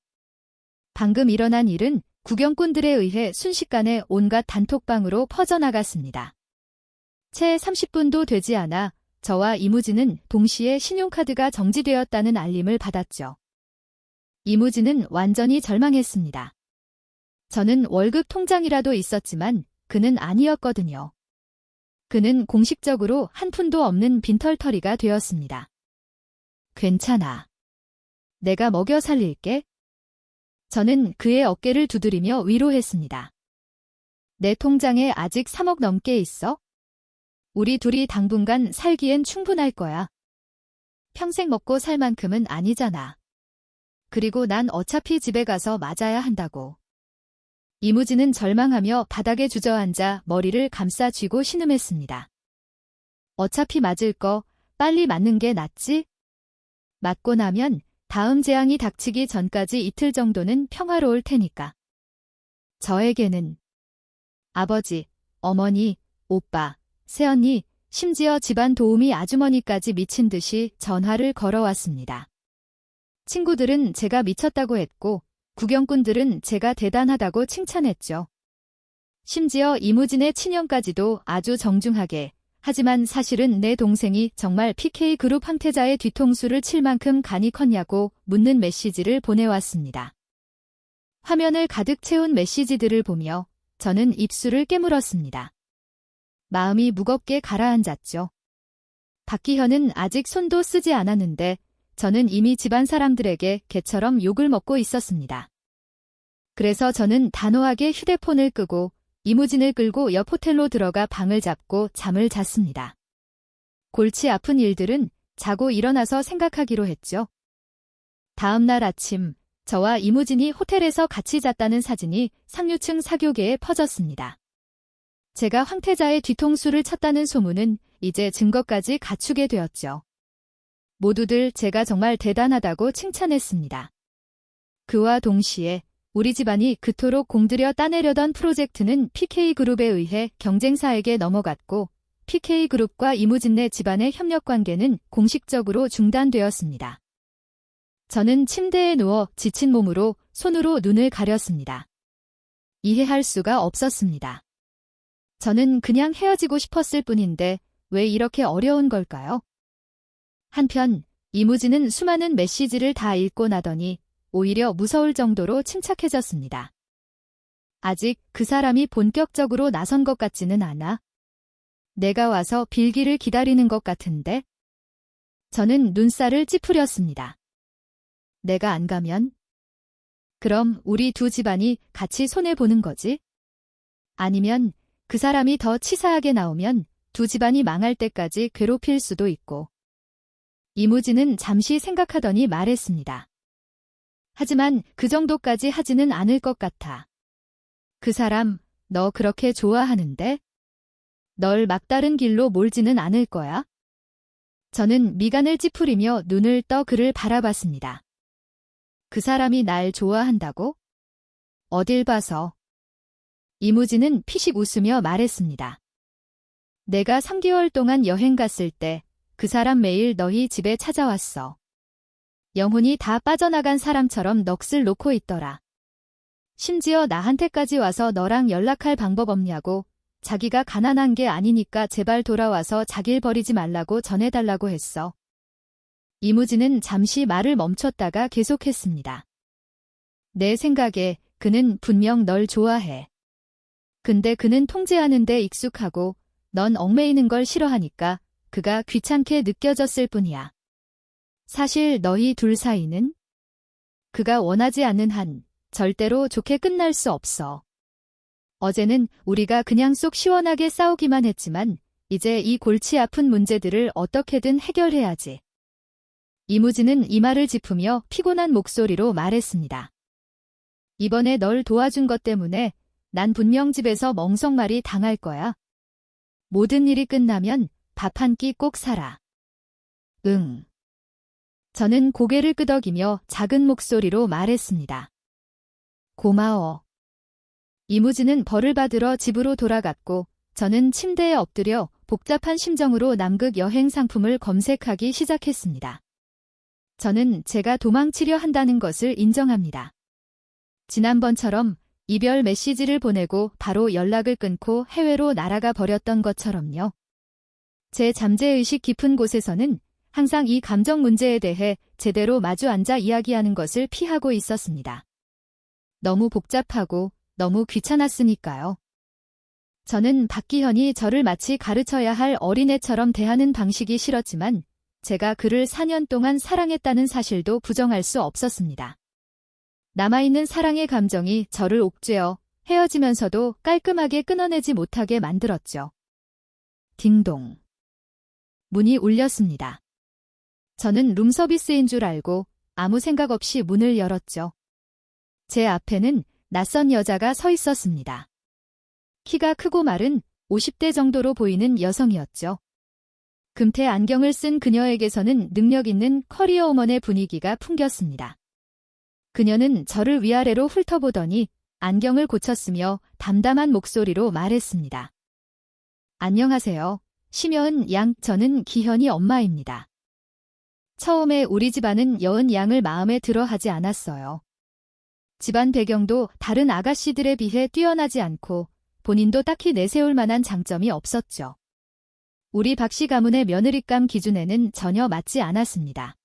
방금 일어난 일은 구경꾼들에 의해 순식간에 온갖 단톡방으로 퍼져나갔습니다. 채 30분도 되지 않아 저와 이무진은 동시에 신용카드가 정지되었다는 알림을 받았죠. 이무진은 완전히 절망했습니다. 저는 월급 통장이라도 있었지만 그는 아니었거든요. 그는 공식적으로 한 푼도 없는 빈털터리가 되었습니다. 괜찮아. 내가 먹여 살릴게. 저는 그의 어깨를 두드리며 위로했습니다. 내 통장에 아직 3억 넘게 있어? 우리 둘이 당분간 살기엔 충분할 거야. 평생 먹고 살 만큼은 아니잖아. 그리고 난 어차피 집에 가서 맞아야 한다고. 이무진은 절망하며 바닥에 주저앉아 머리를 감싸 쥐고 신음했습니다. 어차피 맞을 거 빨리 맞는 게 낫지? 맞고 나면 다음 재앙이 닥치기 전까지 이틀 정도는 평화로울 테니까. 저에게는 아버지, 어머니, 오빠, 새언니, 심지어 집안 도우미 아주머니까지 미친 듯이 전화를 걸어왔습니다. 친구들은 제가 미쳤다고 했고 구경꾼들은 제가 대단하다고 칭찬했죠. 심지어 이무진의 친형까지도 아주 정중하게 하지만 사실은 내 동생이 정말 PK그룹 황태자의 뒤통수를 칠 만큼 간이 컸냐고 묻는 메시지를 보내왔습니다. 화면을 가득 채운 메시지들을 보며 저는 입술을 깨물었습니다. 마음이 무겁게 가라앉았죠. 박기현은 아직 손도 쓰지 않았는데 저는 이미 집안 사람들에게 개처럼 욕을 먹고 있었습니다. 그래서 저는 단호하게 휴대폰을 끄고 이무진을 끌고 옆 호텔로 들어가 방을 잡고 잠을 잤습니다. 골치 아픈 일들은 자고 일어나서 생각하기로 했죠. 다음 날 아침 저와 이무진이 호텔에서 같이 잤다는 사진이 상류층 사교계에 퍼졌습니다. 제가 황태자의 뒤통수를 쳤다는 소문은 이제 증거까지 갖추게 되었죠. 모두들 제가 정말 대단하다고 칭찬했습니다. 그와 동시에 우리 집안이 그토록 공들여 따내려던 프로젝트는 PK그룹에 의해 경쟁사에게 넘어갔고 PK그룹과 이무진네 집안의 협력관계는 공식적으로 중단되었습니다. 저는 침대에 누워 지친 몸으로 손으로 눈을 가렸습니다. 이해할 수가 없었습니다. 저는 그냥 헤어지고 싶었을 뿐인데 왜 이렇게 어려운 걸까요? 한편 이무진은 수많은 메시지를 다 읽고 나더니 오히려 무서울 정도로 침착해졌습니다. 아직 그 사람이 본격적으로 나선 것 같지는 않아. 내가 와서 빌기를 기다리는 것 같은데? 저는 눈살을 찌푸렸습니다. 내가 안 가면? 그럼 우리 두 집안이 같이 손해보는 거지? 아니면 그 사람이 더 치사하게 나오면 두 집안이 망할 때까지 괴롭힐 수도 있고. 이무진은 잠시 생각하더니 말했습니다. 하지만 그 정도까지 하지는 않을 것 같아. 그 사람, 너 그렇게 좋아하는데? 널 막다른 길로 몰지는 않을 거야? 저는 미간을 찌푸리며 눈을 떠 그를 바라봤습니다. 그 사람이 날 좋아한다고? 어딜 봐서? 이무진은 피식 웃으며 말했습니다. 내가 3개월 동안 여행 갔을 때 그 사람 매일 너희 집에 찾아왔어. 영혼이 다 빠져나간 사람처럼 넋을 놓고 있더라. 심지어 나한테까지 와서 너랑 연락할 방법 없냐고, 자기가 가난한 게 아니니까 제발 돌아와서 자길 버리지 말라고 전해달라고 했어. 이무진은 잠시 말을 멈췄다가 계속했습니다. 내 생각에 그는 분명 널 좋아해. 근데 그는 통제하는 데 익숙하고 넌 얽매이는 걸 싫어하니까 그가 귀찮게 느껴졌을 뿐이야. 사실 너희 둘 사이는 그가 원하지 않는 한 절대로 좋게 끝날 수 없어. 어제는 우리가 그냥 속 시원하게 싸우기만 했지만 이제 이 골치 아픈 문제들을 어떻게든 해결해야지. 이무진은 이마를 짚으며 피곤한 목소리로 말했습니다. 이번에 널 도와준 것 때문에 난 분명 집에서 멍석말이 당할 거야. 모든 일이 끝나면 밥 한 끼 꼭 사라. 응. 저는 고개를 끄덕이며 작은 목소리로 말했습니다. 고마워. 이무진은 벌을 받으러 집으로 돌아갔고 저는 침대에 엎드려 복잡한 심정으로 남극 여행 상품을 검색하기 시작했습니다. 저는 제가 도망치려 한다는 것을 인정합니다. 지난번처럼 이별 메시지를 보내고 바로 연락을 끊고 해외로 날아가 버렸던 것처럼요. 제 잠재의식 깊은 곳에서는 항상 이 감정 문제에 대해 제대로 마주 앉아 이야기하는 것을 피하고 있었습니다. 너무 복잡하고 너무 귀찮았으니까요. 저는 박기현이 저를 마치 가르쳐야 할 어린애처럼 대하는 방식이 싫었지만 제가 그를 4년 동안 사랑했다는 사실도 부정할 수 없었습니다. 남아있는 사랑의 감정이 저를 옥죄어 헤어지면서도 깔끔하게 끊어내지 못하게 만들었죠. 딩동. 문이 울렸습니다. 저는 룸서비스인 줄 알고 아무 생각 없이 문을 열었죠. 제 앞에는 낯선 여자가 서 있었습니다. 키가 크고 마른 50대 정도로 보이는 여성이었죠. 금태 안경을 쓴 그녀에게서는 능력 있는 커리어우먼의 분위기가 풍겼습니다. 그녀는 저를 위아래로 훑어보더니 안경을 고쳤으며 담담한 목소리로 말했습니다. 안녕하세요. 심여은 양, 저는 기현이 엄마입니다. 처음에 우리 집안은 여은 양을 마음에 들어 하지 않았어요. 집안 배경도 다른 아가씨들에 비해 뛰어나지 않고 본인도 딱히 내세울 만한 장점이 없었죠. 우리 박씨 가문의 며느리감 기준에는 전혀 맞지 않았습니다.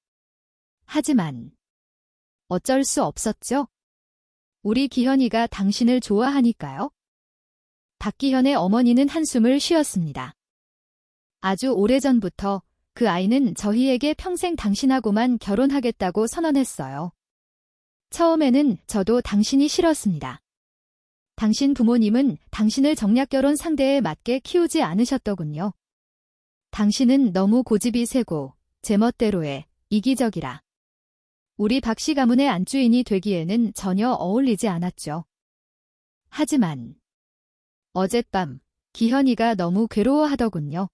하지만 어쩔 수 없었죠. 우리 기현이가 당신을 좋아하니까요. 박기현의 어머니는 한숨을 쉬었습니다. 아주 오래전부터 그 아이는 저희에게 평생 당신하고만 결혼하겠다고 선언했어요. 처음에는 저도 당신이 싫었습니다. 당신 부모님은 당신을 정략결혼 상대에 맞게 키우지 않으셨더군요. 당신은 너무 고집이 세고 제멋대로에 이기적이라. 우리 박씨 가문의 안주인이 되기에는 전혀 어울리지 않았죠. 하지만 어젯밤 기현이가 너무 괴로워하더군요.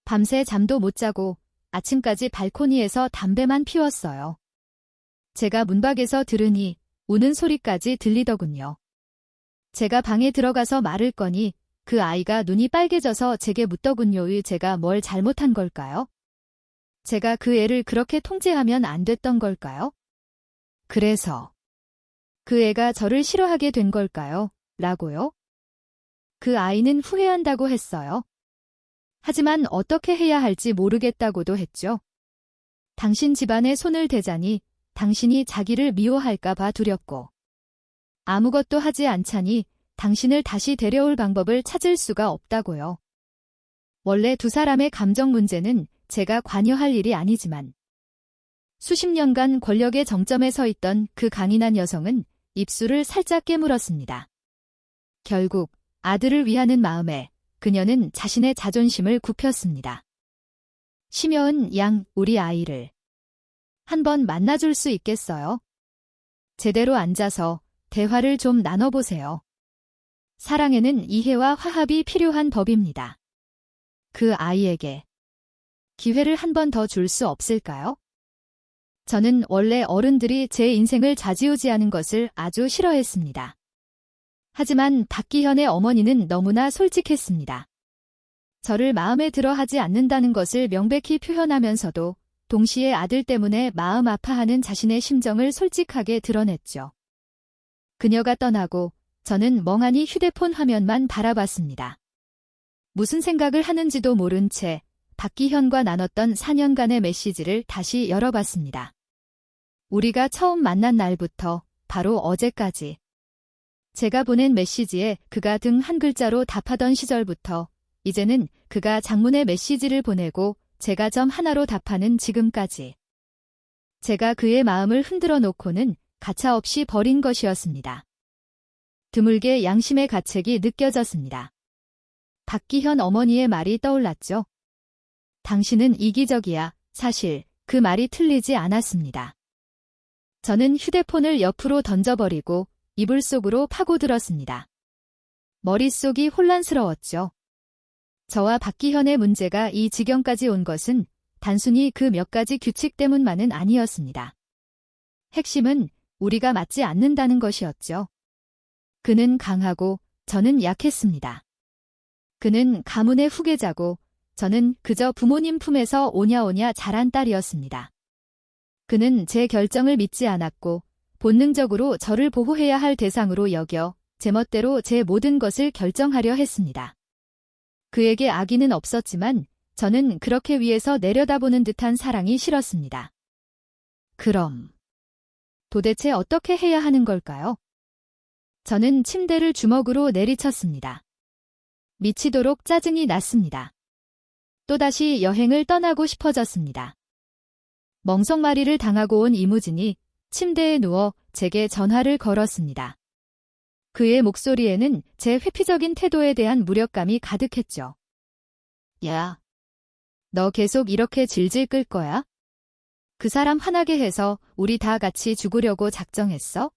밤새 잠도 못 자고 아침까지 발코니에서 담배만 피웠어요. 제가 문밖에서 들으니 우는 소리까지 들리더군요. 제가 방에 들어가서 말을 거니 그 아이가 눈이 빨개져서 제게 묻더군요. 제가 뭘 잘못한 걸까요? 제가 그 애를 그렇게 통제하면 안 됐던 걸까요? 그래서 그 애가 저를 싫어하게 된 걸까요? 라고요? 그 아이는 후회한다고 했어요. 하지만 어떻게 해야 할지 모르겠다고도 했죠. 당신 집안에 손을 대자니 당신이 자기를 미워할까 봐 두렵고 아무것도 하지 않자니 당신을 다시 데려올 방법을 찾을 수가 없다고요. 원래 두 사람의 감정 문제는 제가 관여할 일이 아니지만 수십 년간 권력의 정점에 서 있던 그 강인한 여성은 입술을 살짝 깨물었습니다. 결국 아들을 위하는 마음에 그녀는 자신의 자존심을 굽혔습니다. 심여은 양, 우리 아이를 한번 만나줄 수 있겠어요? 제대로 앉아서 대화를 좀 나눠보세요. 사랑에는 이해와 화합이 필요한 법입니다. 그 아이에게 기회를 한 번 더 줄 수 없을까요? 저는 원래 어른들이 제 인생을 좌지우지하는 것을 아주 싫어했습니다. 하지만 박기현의 어머니는 너무나 솔직했습니다. 저를 마음에 들어 하지 않는다는 것을 명백히 표현하면서도 동시에 아들 때문에 마음 아파하는 자신의 심정을 솔직하게 드러냈죠. 그녀가 떠나고 저는 멍하니 휴대폰 화면만 바라봤습니다. 무슨 생각을 하는지도 모른 채 박기현과 나눴던 4년간의 메시지를 다시 열어봤습니다. 우리가 처음 만난 날부터 바로 어제까지 제가 보낸 메시지에 그가 등 한 글자로 답하던 시절부터 이제는 그가 장문의 메시지를 보내고 제가 점 하나로 답하는 지금까지 제가 그의 마음을 흔들어 놓고는 가차없이 버린 것이었습니다. 드물게 양심의 가책이 느껴졌습니다. 박기현 어머니의 말이 떠올랐죠. 당신은 이기적이야. 사실 그 말이 틀리지 않았습니다. 저는 휴대폰을 옆으로 던져버리고 이불 속으로 파고들었습니다. 머릿속이 혼란스러웠죠. 저와 박기현의 문제가 이 지경까지 온 것은 단순히 그 몇 가지 규칙 때문만은 아니었습니다. 핵심은 우리가 맞지 않는다는 것이었죠. 그는 강하고 저는 약했습니다. 그는 가문의 후계자고 저는 그저 부모님 품에서 오냐오냐 자란 딸이었습니다. 그는 제 결정을 믿지 않았고 본능적으로 저를 보호해야 할 대상으로 여겨 제멋대로 제 모든 것을 결정하려 했습니다. 그에게 악의는 없었지만 저는 그렇게 위에서 내려다보는 듯한 사랑이 싫었습니다. 그럼 도대체 어떻게 해야 하는 걸까요? 저는 침대를 주먹으로 내리쳤습니다. 미치도록 짜증이 났습니다. 또다시 여행을 떠나고 싶어졌습니다. 멍석마리를 당하고 온 이무진이 침대에 누워 제게 전화를 걸었습니다. 그의 목소리에는 제 회피적인 태도에 대한 무력감이 가득했죠. 야, 너 계속 이렇게 질질 끌 거야? 그 사람 화나게 해서 우리 다 같이 죽으려고 작정했어?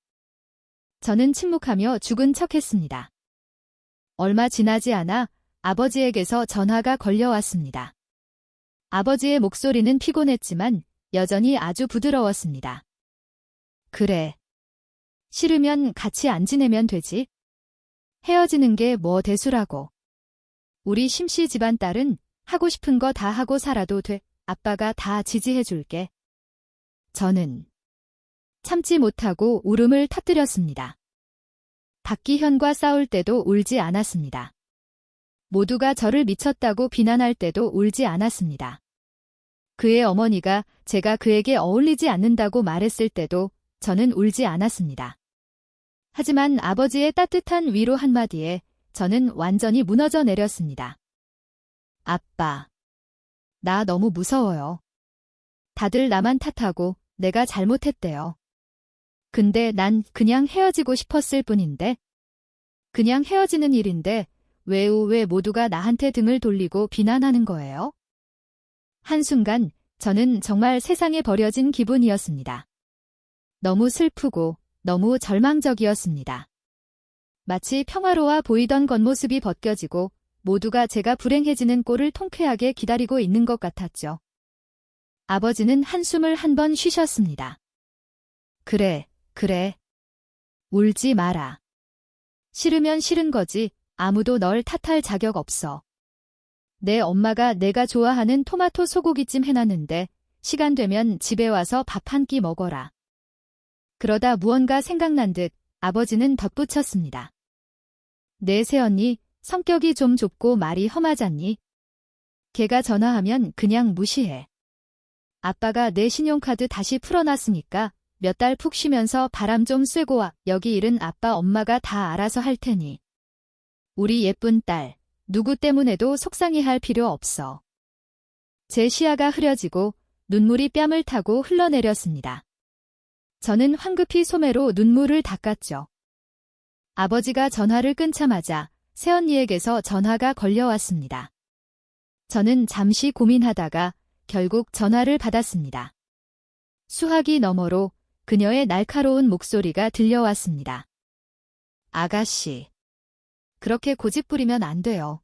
저는 침묵하며 죽은 척했습니다. 얼마 지나지 않아 아버지에게서 전화가 걸려왔습니다. 아버지의 목소리는 피곤했지만 여전히 아주 부드러웠습니다. 그래. 싫으면 같이 안 지내면 되지. 헤어지는 게 뭐 대수라고. 우리 심씨 집안 딸은 하고 싶은 거 다 하고 살아도 돼. 아빠가 다 지지해 줄게. 저는 참지 못하고 울음을 터뜨렸습니다. 박기현과 싸울 때도 울지 않았습니다. 모두가 저를 미쳤다고 비난할 때도 울지 않았습니다. 그의 어머니가 제가 그에게 어울리지 않는다고 말했을 때도 저는 울지 않았습니다. 하지만 아버지의 따뜻한 위로 한마디에 저는 완전히 무너져 내렸습니다. 아빠, 나 너무 무서워요. 다들 나만 탓하고 내가 잘못했대요. 근데 난 그냥 헤어지고 싶었을 뿐인데. 그냥 헤어지는 일인데 왜 모두가 나한테 등을 돌리고 비난하는 거예요? 한순간 저는 정말 세상에 버려진 기분이었습니다. 너무 슬프고 너무 절망적이었습니다. 마치 평화로워 보이던 겉모습이 벗겨지고 모두가 제가 불행해지는 꼴을 통쾌하게 기다리고 있는 것 같았죠. 아버지는 한숨을 한 번 쉬셨습니다. 그래. 울지 마라. 싫으면 싫은 거지. 아무도 널 탓할 자격 없어. 내 엄마가 내가 좋아하는 토마토 소고기찜 해놨는데 시간 되면 집에 와서 밥 한 끼 먹어라. 그러다 무언가 생각난 듯 아버지는 덧붙였습니다. 내 새언니, 성격이 좀 좁고 말이 험하잖니. 걔가 전화하면 그냥 무시해. 아빠가 내 신용카드 다시 풀어놨으니까 몇 달 푹 쉬면서 바람 좀 쐬고 와. 여기 일은 아빠 엄마가 다 알아서 할 테니. 우리 예쁜 딸, 누구 때문에도 속상해할 필요 없어. 제 시야가 흐려지고 눈물이 뺨을 타고 흘러내렸습니다. 저는 황급히 소매로 눈물을 닦았죠. 아버지가 전화를 끊자마자 새언니에게서 전화가 걸려왔습니다. 저는 잠시 고민하다가 결국 전화를 받았습니다. 수화기 너머로 그녀의 날카로운 목소리가 들려왔습니다. 아가씨, 그렇게 고집부리면 안 돼요.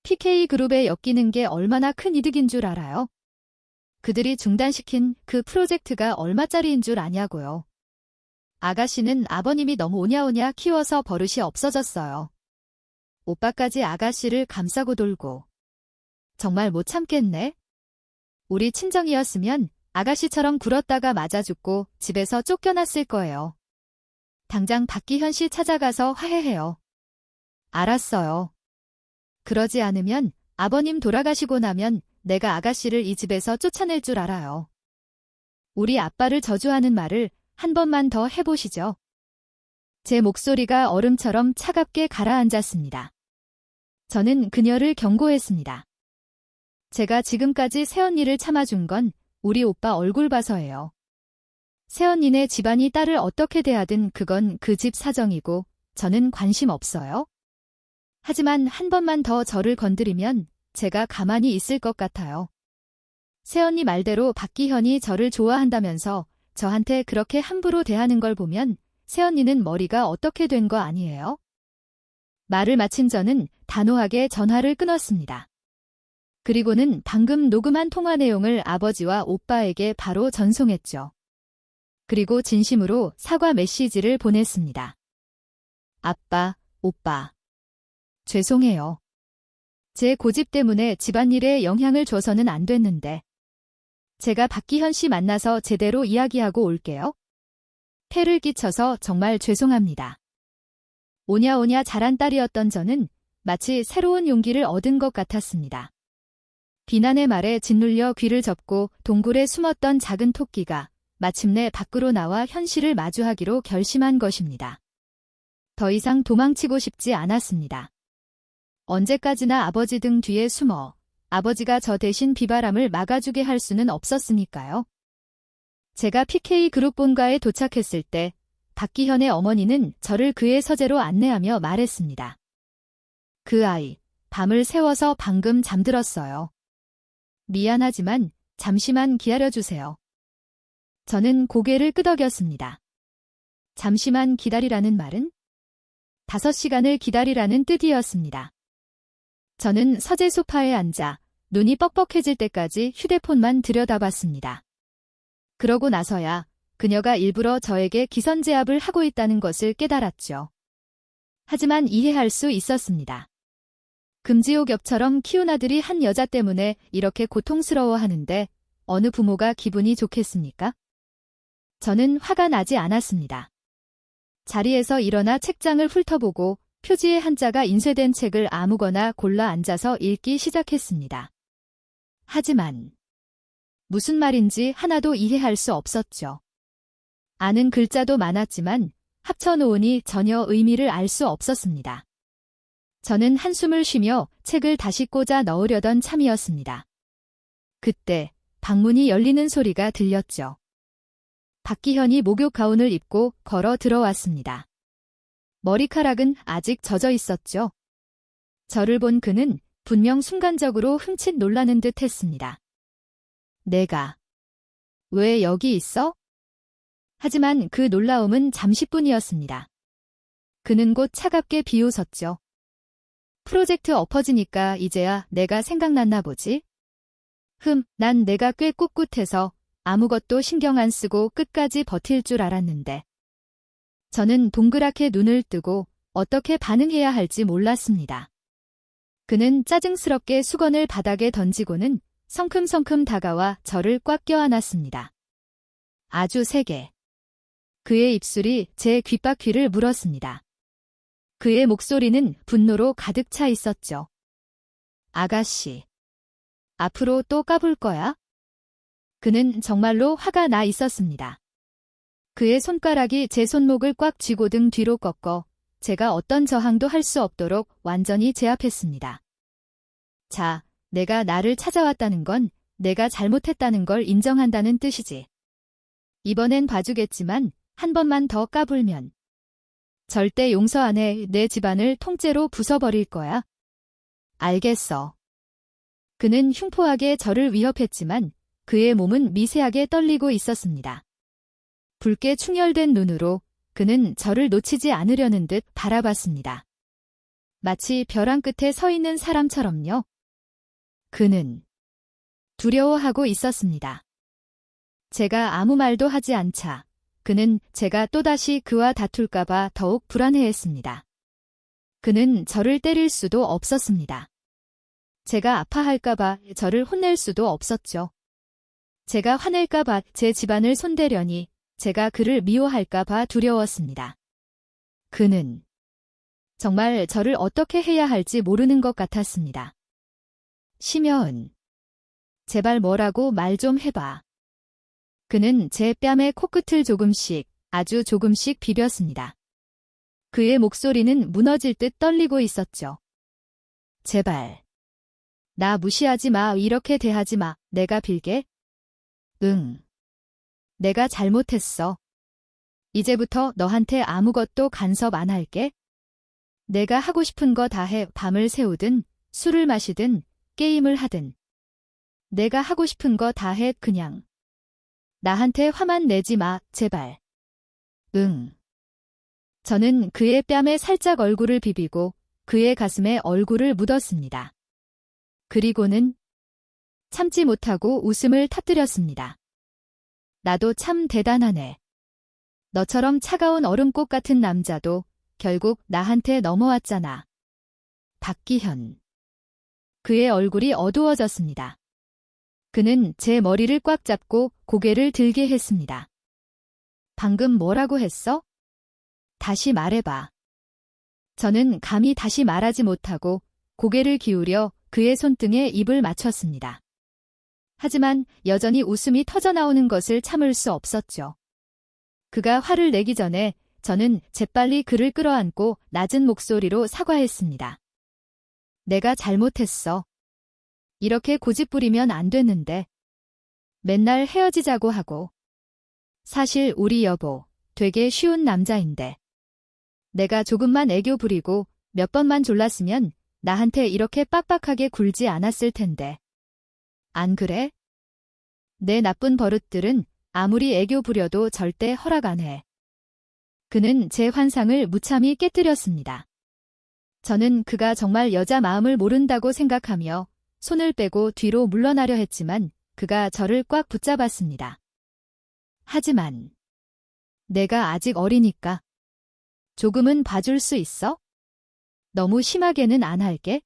PK그룹에 엮이는 게 얼마나 큰 이득인 줄 알아요? 그들이 중단시킨 그 프로젝트가 얼마짜리인 줄 아냐고요. 아가씨는 아버님이 너무 오냐오냐 키워서 버릇이 없어졌어요. 오빠까지 아가씨를 감싸고 돌고. 정말 못 참겠네. 우리 친정이었으면 아가씨처럼 굴었다가 맞아 죽고 집에서 쫓겨났을 거예요. 당장 박기현 씨 찾아가서 화해해요. 알았어요. 그러지 않으면 아버님 돌아가시고 나면 내가 아가씨를 이 집에서 쫓아낼 줄 알아요. 우리 아빠를 저주하는 말을 한 번만 더 해보시죠. 제 목소리가 얼음처럼 차갑게 가라앉았습니다. 저는 그녀를 경고했습니다. 제가 지금까지 새언니를 참아준 건 우리 오빠 얼굴 봐서예요. 새언니네 집안이 딸을 어떻게 대하든 그건 그 집 사정이고 저는 관심 없어요. 하지만 한 번만 더 저를 건드리면 제가 가만히 있을 것 같아요. 새언니 말대로 박기현이 저를 좋아한다면서 저한테 그렇게 함부로 대하는 걸 보면 새언니는 머리가 어떻게 된 거 아니에요? 말을 마친 저는 단호하게 전화를 끊었습니다. 그리고는 방금 녹음한 통화 내용을 아버지와 오빠에게 바로 전송했죠. 그리고 진심으로 사과 메시지를 보냈습니다. 아빠, 오빠. 죄송해요. 제 고집 때문에 집안일에 영향을 줘서는 안 됐는데. 제가 박기현 씨 만나서 제대로 이야기하고 올게요. 폐를 끼쳐서 정말 죄송합니다. 오냐오냐 잘한 딸이었던 저는 마치 새로운 용기를 얻은 것 같았습니다. 비난의 말에 짓눌려 귀를 접고 동굴에 숨었던 작은 토끼가 마침내 밖으로 나와 현실을 마주하기로 결심한 것입니다. 더 이상 도망치고 싶지 않았습니다. 언제까지나 아버지 등 뒤에 숨어 아버지가 저 대신 비바람을 막아주게 할 수는 없었으니까요. 제가 PK그룹 본가에 도착했을 때 박기현의 어머니는 저를 그의 서재로 안내하며 말했습니다. 그 아이, 밤을 새워서 방금 잠들었어요. 미안하지만 잠시만 기다려주세요. 저는 고개를 끄덕였습니다. 잠시만 기다리라는 말은 5시간을 기다리라는 뜻이었습니다. 저는 서재 소파에 앉아 눈이 뻑뻑해질 때까지 휴대폰만 들여다봤습니다. 그러고 나서야 그녀가 일부러 저에게 기선제압을 하고 있다는 것을 깨달았죠. 하지만 이해할 수 있었습니다. 금지옥엽처럼 키운 아들이 한 여자 때문에 이렇게 고통스러워하는데 어느 부모가 기분이 좋겠습니까? 저는 화가 나지 않았습니다. 자리에서 일어나 책장을 훑어보고 표지에 한자가 인쇄된 책을 아무거나 골라 앉아서 읽기 시작했습니다. 하지만 무슨 말인지 하나도 이해할 수 없었죠. 아는 글자도 많았지만 합쳐놓으니 전혀 의미를 알 수 없었습니다. 저는 한숨을 쉬며 책을 다시 꽂아 넣으려던 참이었습니다. 그때 방문이 열리는 소리가 들렸죠. 박기현이 목욕 가운을 입고 걸어 들어왔습니다. 머리카락은 아직 젖어 있었죠. 저를 본 그는 분명 순간적으로 흠칫 놀라는 듯 했습니다. 내가 왜 여기 있어? 하지만 그 놀라움은 잠시뿐이었습니다. 그는 곧 차갑게 비웃었죠. 프로젝트 엎어지니까 이제야 내가 생각났나 보지? 난 내가 꽤 꿋꿋해서 아무것도 신경 안 쓰고 끝까지 버틸 줄 알았는데. 저는 동그랗게 눈을 뜨고 어떻게 반응해야 할지 몰랐습니다. 그는 짜증스럽게 수건을 바닥에 던지고는 성큼성큼 다가와 저를 꽉 껴안았습니다. 아주 세게. 그의 입술이 제 귓바퀴를 물었습니다. 그의 목소리는 분노로 가득 차 있었죠. 아가씨, 앞으로 또 까불 거야? 그는 정말로 화가 나 있었습니다. 그의 손가락이 제 손목을 꽉 쥐고 등 뒤로 꺾어 제가 어떤 저항도 할 수 없도록 완전히 제압했습니다. 자, 내가 나를 찾아왔다는 건 내가 잘못했다는 걸 인정한다는 뜻이지. 이번엔 봐주겠지만 한 번만 더 까불면 절대 용서 안 해. 내 집안을 통째로 부숴버릴 거야. 알겠어. 그는 흉포하게 저를 위협했지만 그의 몸은 미세하게 떨리고 있었습니다. 붉게 충혈된 눈으로 그는 저를 놓치지 않으려는 듯 바라봤습니다. 마치 벼랑 끝에 서 있는 사람처럼요. 그는 두려워하고 있었습니다. 제가 아무 말도 하지 않자 그는 제가 또다시 그와 다툴까봐 더욱 불안해했습니다. 그는 저를 때릴 수도 없었습니다. 제가 아파할까봐 저를 혼낼 수도 없었죠. 제가 화낼까봐 제 집안을 손대려니 제가 그를 미워할까봐 두려웠습니다. 그는 정말 저를 어떻게 해야 할지 모르는 것 같았습니다. 심여은, 제발 뭐라고 말 좀 해봐. 그는 제 뺨에 코끝을 조금씩, 아주 조금씩 비볐습니다. 그의 목소리는 무너질 듯 떨리고 있었죠. 제발. 나 무시하지 마. 이렇게 대하지 마. 내가 빌게. 응. 내가 잘못했어. 이제부터 너한테 아무것도 간섭 안 할게. 내가 하고 싶은 거 다 해. 밤을 새우든, 술을 마시든, 게임을 하든. 내가 하고 싶은 거 다 해. 그냥. 나한테 화만 내지 마, 제발. 응. 저는 그의 뺨에 살짝 얼굴을 비비고 그의 가슴에 얼굴을 묻었습니다. 그리고는 참지 못하고 웃음을 터뜨렸습니다. 나도 참 대단하네. 너처럼 차가운 얼음꽃 같은 남자도 결국 나한테 넘어왔잖아. 박기현. 그의 얼굴이 어두워졌습니다. 그는 제 머리를 꽉 잡고 고개를 들게 했습니다. 방금 뭐라고 했어? 다시 말해봐. 저는 감히 다시 말하지 못하고 고개를 기울여 그의 손등에 입을 맞췄습니다. 하지만 여전히 웃음이 터져나오는 것을 참을 수 없었죠. 그가 화를 내기 전에 저는 재빨리 그를 끌어안고 낮은 목소리로 사과했습니다. 내가 잘못했어. 이렇게 고집부리면 안 됐는데. 맨날 헤어지자고 하고. 사실 우리 여보 되게 쉬운 남자인데. 내가 조금만 애교 부리고 몇 번만 졸랐으면 나한테 이렇게 빡빡하게 굴지 않았을 텐데. 안 그래? 내 나쁜 버릇들은 아무리 애교 부려도 절대 허락 안 해. 그는 제 환상을 무참히 깨뜨렸습니다. 저는 그가 정말 여자 마음을 모른다고 생각하며 손을 빼고 뒤로 물러나려 했지만 그가 저를 꽉 붙잡았습니다. 하지만 내가 아직 어리니까 조금은 봐줄 수 있어? 너무 심하게는 안 할게.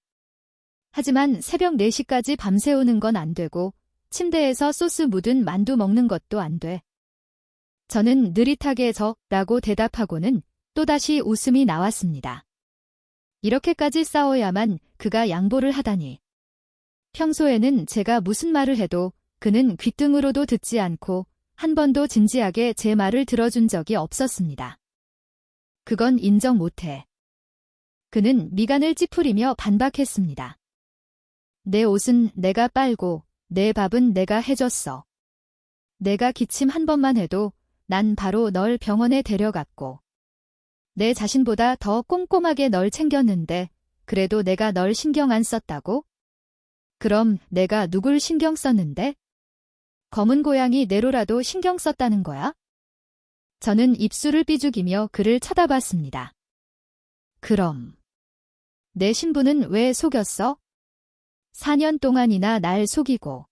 하지만 새벽 4시까지 밤새우는 건 안 되고 침대에서 소스 묻은 만두 먹는 것도 안 돼. 저는 느릿하게 라고 대답하고는 또다시 웃음이 나왔습니다. 이렇게까지 싸워야만 그가 양보를 하다니. 평소에는 제가 무슨 말을 해도 그는 귓등으로도 듣지 않고 한 번도 진지하게 제 말을 들어준 적이 없었습니다. 그건 인정 못해. 그는 미간을 찌푸리며 반박했습니다. 내 옷은 내가 빨고 내 밥은 내가 해줬어. 내가 기침 한 번만 해도 난 바로 널 병원에 데려갔고 내 자신보다 더 꼼꼼하게 널 챙겼는데 그래도 내가 널 신경 안 썼다고? 그럼 내가 누굴 신경 썼는데? 검은 고양이 네로라도 신경 썼다는 거야? 저는 입술을 삐죽이며 그를 쳐다봤습니다. 그럼 내 신부는 왜 속였어? 4년 동안이나 날 속이고.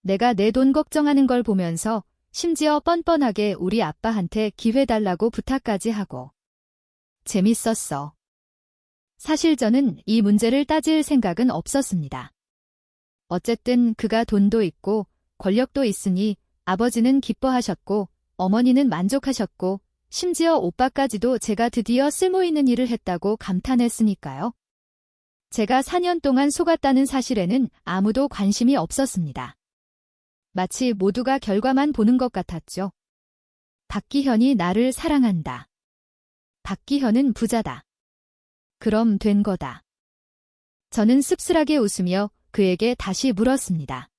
내가 내 돈 걱정하는 걸 보면서 심지어 뻔뻔하게 우리 아빠한테 기회 달라고 부탁까지 하고. 재밌었어. 사실 저는 이 문제를 따질 생각은 없었습니다. 어쨌든 그가 돈도 있고 권력도 있으니 아버지는 기뻐하셨고 어머니는 만족하셨고 심지어 오빠까지도 제가 드디어 쓸모있는 일을 했다고 감탄했으니까요. 제가 4년 동안 속았다는 사실에는 아무도 관심이 없었습니다. 마치 모두가 결과만 보는 것 같았죠. 박기현이 나를 사랑한다. 박기현은 부자다. 그럼 된 거다. 저는 씁쓸하게 웃으며 그에게 다시 물었습니다.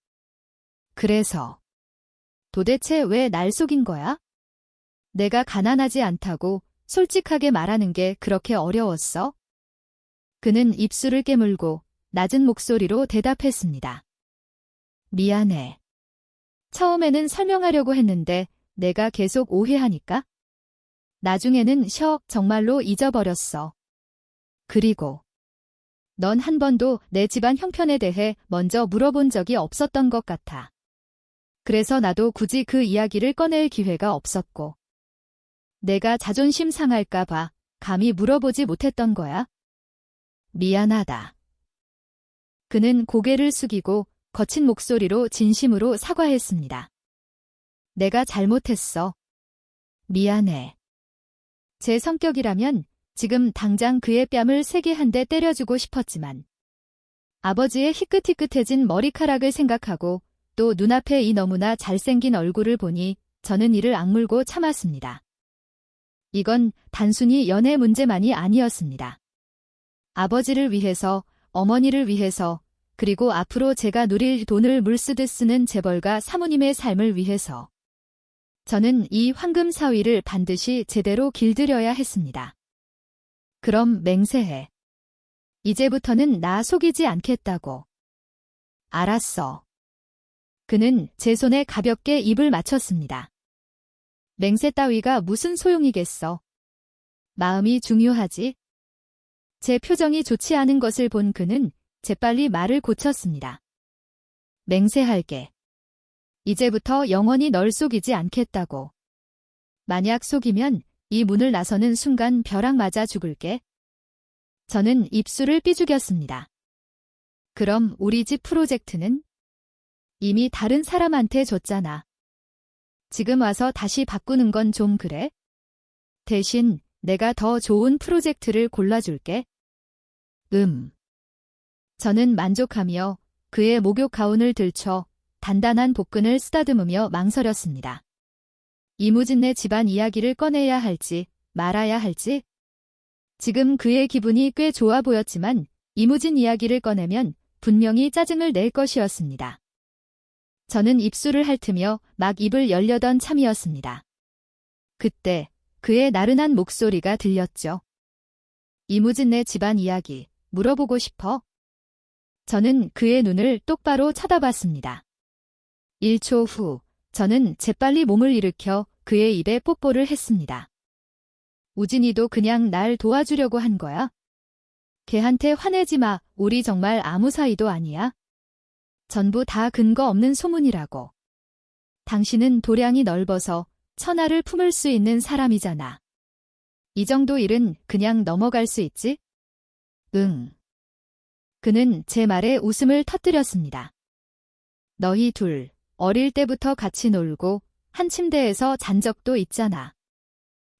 그래서 도대체 왜 날 속인 거야? 내가 가난하지 않다고 솔직하게 말하는 게 그렇게 어려웠어? 그는 입술을 깨물고 낮은 목소리로 대답했습니다. 미안해. 처음에는 설명하려고 했는데 내가 계속 오해하니까? 나중에는 정말로 잊어버렸어. 그리고 넌 한 번도 내 집안 형편에 대해 먼저 물어본 적이 없었던 것 같아. 그래서 나도 굳이 그 이야기를 꺼낼 기회가 없었고. 내가 자존심 상할까 봐 감히 물어보지 못했던 거야. 미안하다. 그는 고개를 숙이고 거친 목소리로 진심으로 사과했습니다. 내가 잘못했어. 미안해. 제 성격이라면 지금 당장 그의 뺨을 세게 한 대 때려주고 싶었지만 아버지의 희끗희끗해진 머리카락을 생각하고 또 눈앞에 이 너무나 잘생긴 얼굴을 보니 저는 이를 악물고 참았습니다. 이건 단순히 연애 문제만이 아니었습니다. 아버지를 위해서, 어머니를 위해서, 그리고 앞으로 제가 누릴 돈을 물쓰듯 쓰는 재벌가 사모님의 삶을 위해서. 저는 이 황금 사위를 반드시 제대로 길들여야 했습니다. 그럼 맹세해. 이제부터는 나 속이지 않겠다고. 알았어. 그는 제 손에 가볍게 입을 맞췄습니다. 맹세 따위가 무슨 소용이겠어. 마음이 중요하지. 제 표정이 좋지 않은 것을 본 그는 재빨리 말을 고쳤습니다. 맹세할게. 이제부터 영원히 널 속이지 않겠다고. 만약 속이면 이 문을 나서는 순간 벼락 맞아 죽을게. 저는 입술을 삐죽였습니다. 그럼 우리 집 프로젝트는? 이미 다른 사람한테 줬잖아. 지금 와서 다시 바꾸는 건 좀 그래? 대신 내가 더 좋은 프로젝트를 골라줄게. 저는 만족하며 그의 목욕 가운을 들쳐 단단한 복근을 쓰다듬으며 망설였습니다. 이무진네 집안 이야기를 꺼내야 할지 말아야 할지? 지금 그의 기분이 꽤 좋아 보였지만 이무진 이야기를 꺼내면 분명히 짜증을 낼 것이었습니다. 저는 입술을 핥으며 막 입을 열려던 참이었습니다. 그때 그의 나른한 목소리가 들렸죠. 이무진네 집안 이야기 물어보고 싶어? 저는 그의 눈을 똑바로 쳐다봤습니다. 1초 후 저는 재빨리 몸을 일으켜 그의 입에 뽀뽀를 했습니다. 우진이도 그냥 날 도와주려고 한 거야? 걔한테 화내지 마. 우리 정말 아무 사이도 아니야. 전부 다 근거 없는 소문이라고. 당신은 도량이 넓어서 천하를 품을 수 있는 사람이잖아. 이 정도 일은 그냥 넘어갈 수 있지? 응. 그는 제 말에 웃음을 터뜨렸습니다. 너희 둘 어릴 때부터 같이 놀고 한 침대에서 잔 적도 있잖아.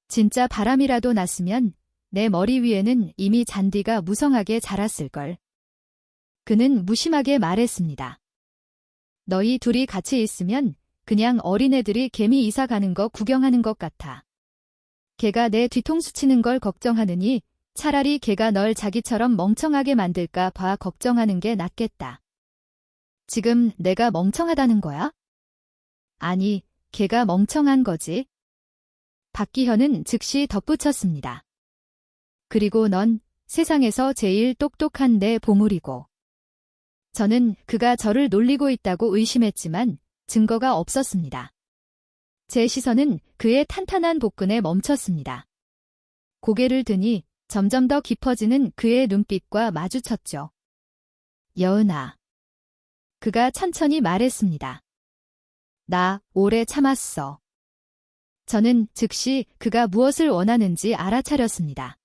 진짜 바람이라도 났으면 내 머리 위에는 이미 잔디가 무성하게 자랐을걸. 그는 무심하게 말했습니다. 너희 둘이 같이 있으면 그냥 어린애들이 개미 이사 가는 거 구경하는 것 같아. 걔가 내 뒤통수 치는 걸 걱정하느니 차라리 걔가 널 자기처럼 멍청하게 만들까 봐 걱정하는 게 낫겠다. 지금 내가 멍청하다는 거야? 아니, 걔가 멍청한 거지. 박기현은 즉시 덧붙였습니다. 그리고 넌 세상에서 제일 똑똑한 내 보물이고. 저는 그가 저를 놀리고 있다고 의심했지만 증거가 없었습니다. 제 시선은 그의 탄탄한 복근에 멈췄습니다. 고개를 드니 점점 더 깊어지는 그의 눈빛과 마주쳤죠. 여은아. 그가 천천히 말했습니다. 나 오래 참았어. 저는 즉시 그가 무엇을 원하는지 알아차렸습니다.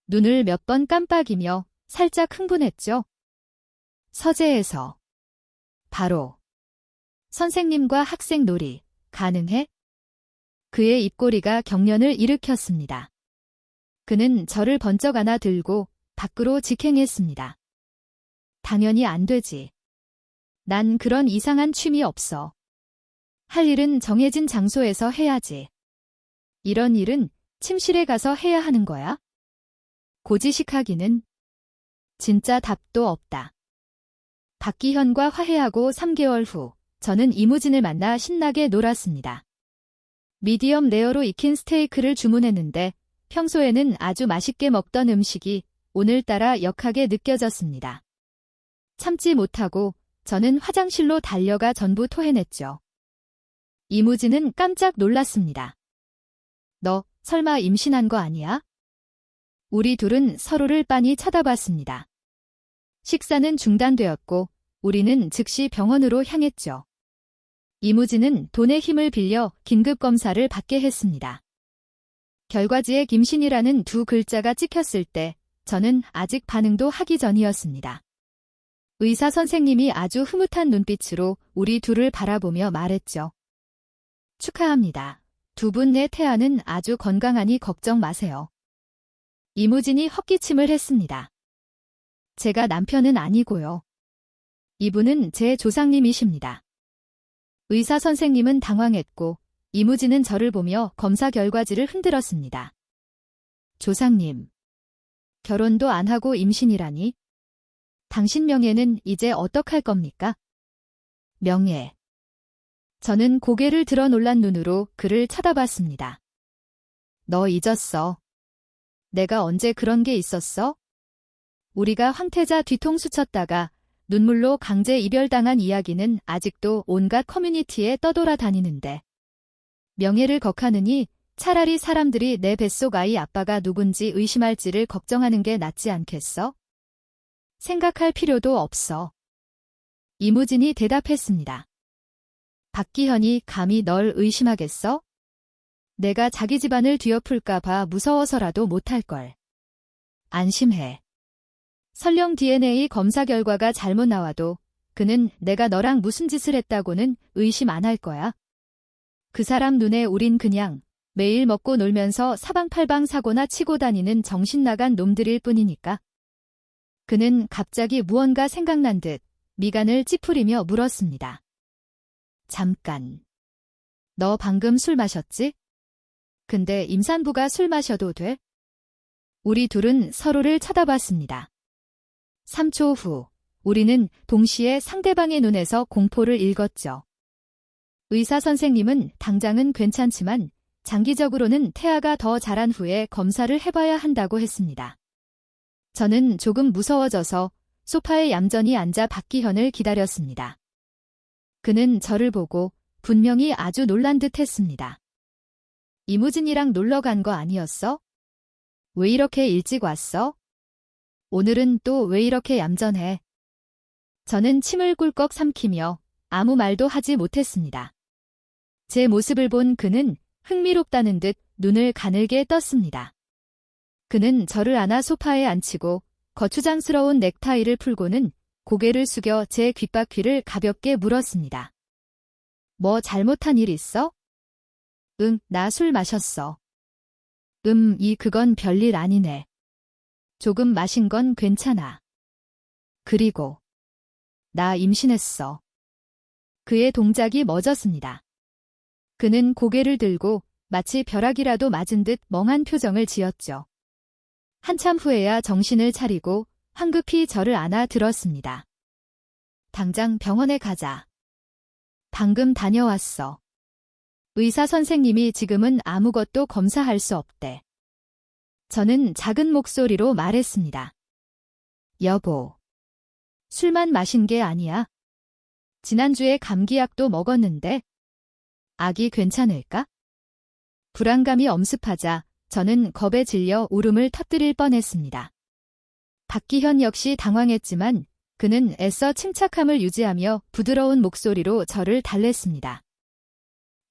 눈을 몇 번 깜빡이며 살짝 흥분했죠. 서재에서. 바로. 선생님과 학생 놀이, 가능해? 그의 입꼬리가 경련을 일으켰습니다. 그는 저를 번쩍 안아 들고 밖으로 직행했습니다. 당연히 안 되지. 난 그런 이상한 취미 없어. 할 일은 정해진 장소에서 해야지. 이런 일은 침실에 가서 해야 하는 거야? 고지식하기는. 진짜 답도 없다. 박기현과 화해하고 3개월 후 저는 이무진을 만나 신나게 놀았습니다. 미디엄 레어로 익힌 스테이크를 주문했는데 평소에는 아주 맛있게 먹던 음식이 오늘따라 역하게 느껴졌습니다. 참지 못하고 저는 화장실로 달려가 전부 토해냈죠. 이무진은 깜짝 놀랐습니다. 너 설마 임신한 거 아니야? 우리 둘은 서로를 빤히 쳐다봤습니다. 식사는 중단되었고 우리는 즉시 병원으로 향했죠. 이무진은 돈의 힘을 빌려 긴급검사를 받게 했습니다. 결과지에 김신이라는 2글자가 찍혔을 때 저는 아직 반응도 하기 전이었습니다. 의사 선생님이 아주 흐뭇한 눈빛으로 우리 둘을 바라보며 말했죠. 축하합니다. 두 분의 태아는 아주 건강하니 걱정 마세요. 이무진이 헛기침을 했습니다. 제가 남편은 아니고요. 이분은 제 조상님이십니다. 의사 선생님은 당황했고 이무진은 저를 보며 검사 결과지를 흔들었습니다. 조상님. 결혼도 안 하고 임신이라니? 당신 명예는 이제 어떡할 겁니까? 명예. 저는 고개를 들어 놀란 눈으로 그를 쳐다봤습니다. 너 잊었어. 내가 언제 그런 게 있었어? 우리가 황태자 뒤통수 쳤다가 눈물로 강제 이별당한 이야기는 아직도 온갖 커뮤니티에 떠돌아다니는데. 명예를 걱하느니 차라리 사람들이 내 뱃속 아이 아빠가 누군지 의심할지를 걱정하는 게 낫지 않겠어? 생각할 필요도 없어. 이무진이 대답했습니다. 박기현이 감히 널 의심하겠어? 내가 자기 집안을 뒤엎을까 봐 무서워서라도 못할걸. 안심해. 설령 DNA 검사 결과가 잘못 나와도 그는 내가 너랑 무슨 짓을 했다고는 의심 안 할 거야. 그 사람 눈에 우린 그냥 매일 먹고 놀면서 사방팔방 사고나 치고 다니는 정신 나간 놈들일 뿐이니까. 그는 갑자기 무언가 생각난 듯 미간을 찌푸리며 물었습니다. 잠깐. 너 방금 술 마셨지? 근데 임산부가 술 마셔도 돼? 우리 둘은 서로를 쳐다봤습니다. 3초 후, 우리는 동시에 상대방의 눈에서 공포를 읽었죠. 의사 선생님은 당장은 괜찮지만 장기적으로는 태아가 더 자란 후에 검사를 해봐야 한다고 했습니다. 저는 조금 무서워져서 소파에 얌전히 앉아 박기현을 기다렸습니다. 그는 저를 보고 분명히 아주 놀란 듯 했습니다. 이무진이랑 놀러 간 거 아니었어? 왜 이렇게 일찍 왔어? 오늘은 또 왜 이렇게 얌전해? 저는 침을 꿀꺽 삼키며 아무 말도 하지 못했습니다. 제 모습을 본 그는 흥미롭다는 듯 눈을 가늘게 떴습니다. 그는 저를 안아 소파에 앉히고 거추장스러운 넥타이를 풀고는 고개를 숙여 제 귓바퀴를 가볍게 물었습니다. 뭐 잘못한 일 있어? 응, 나 술 마셨어. 그건 별일 아니네. 조금 마신 건 괜찮아. 그리고 나 임신했어. 그의 동작이 멎었습니다. 그는 고개를 들고 마치 벼락이라도 맞은 듯 멍한 표정을 지었죠. 한참 후에야 정신을 차리고 황급히 저를 안아 들었습니다. 당장 병원에 가자. 방금 다녀왔어. 의사 선생님이 지금은 아무것도 검사할 수 없대. 저는 작은 목소리로 말했습니다. 여보. 술만 마신 게 아니야. 지난주에 감기약도 먹었는데. 아기 괜찮을까? 불안감이 엄습하자 저는 겁에 질려 울음을 터뜨릴 뻔했습니다. 박기현 역시 당황했지만 그는 애써 침착함을 유지하며 부드러운 목소리로 저를 달랬습니다.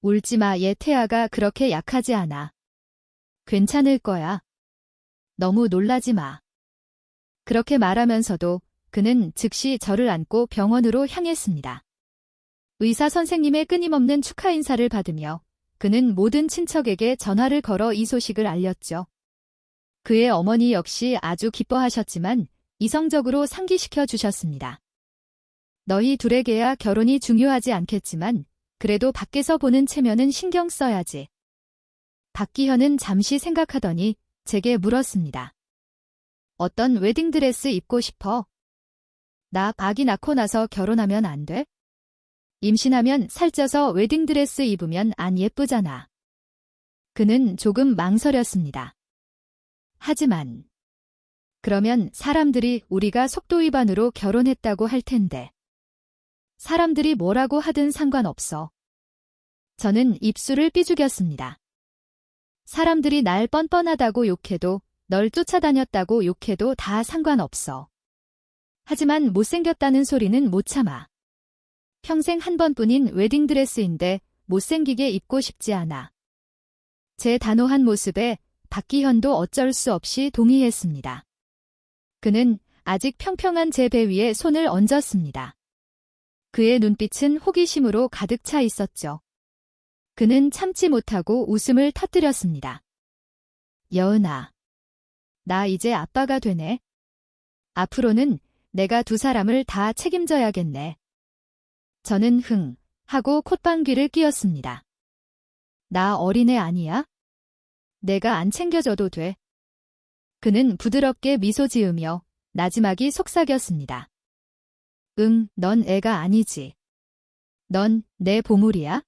울지마, 얘 태아가 그렇게 약하지 않아. 괜찮을 거야. 너무 놀라지 마. 그렇게 말하면서도 그는 즉시 저를 안고 병원으로 향했습니다. 의사 선생님의 끊임없는 축하 인사를 받으며 그는 모든 친척에게 전화를 걸어 이 소식을 알렸죠. 그의 어머니 역시 아주 기뻐하셨지만 이성적으로 상기시켜 주셨습니다. 너희 둘에게야 결혼이 중요하지 않겠지만 그래도 밖에서 보는 체면은 신경 써야지. 박기현은 잠시 생각하더니 제게 물었습니다. 어떤 웨딩드레스 입고 싶어? 나 아기 낳고 나서 결혼하면 안 돼? 임신하면 살쪄서 웨딩드레스 입으면 안 예쁘잖아. 그는 조금 망설였습니다. 하지만 그러면 사람들이 우리가 속도 위반으로 결혼했다고 할 텐데. 사람들이 뭐라고 하든 상관없어. 저는 입술을 삐죽였습니다. 사람들이 날 뻔뻔하다고 욕해도 널 쫓아다녔다고 욕해도 다 상관없어. 하지만 못생겼다는 소리는 못 참아. 평생 한 번뿐인 웨딩드레스인데 못생기게 입고 싶지 않아. 제 단호한 모습에 박기현도 어쩔 수 없이 동의했습니다. 그는 아직 평평한 제 배 위에 손을 얹었습니다. 그의 눈빛은 호기심으로 가득 차 있었죠. 그는 참지 못하고 웃음을 터뜨렸습니다. 여은아, 나 이제 아빠가 되네. 앞으로는 내가 두 사람을 다 책임져야겠네. 저는 흥 하고 콧방귀를 뀌었습니다. 나 어린애 아니야? 내가 안 챙겨줘도 돼. 그는 부드럽게 미소 지으며 나지막이 속삭였습니다. 응, 넌 애가 아니지. 넌 내 보물이야?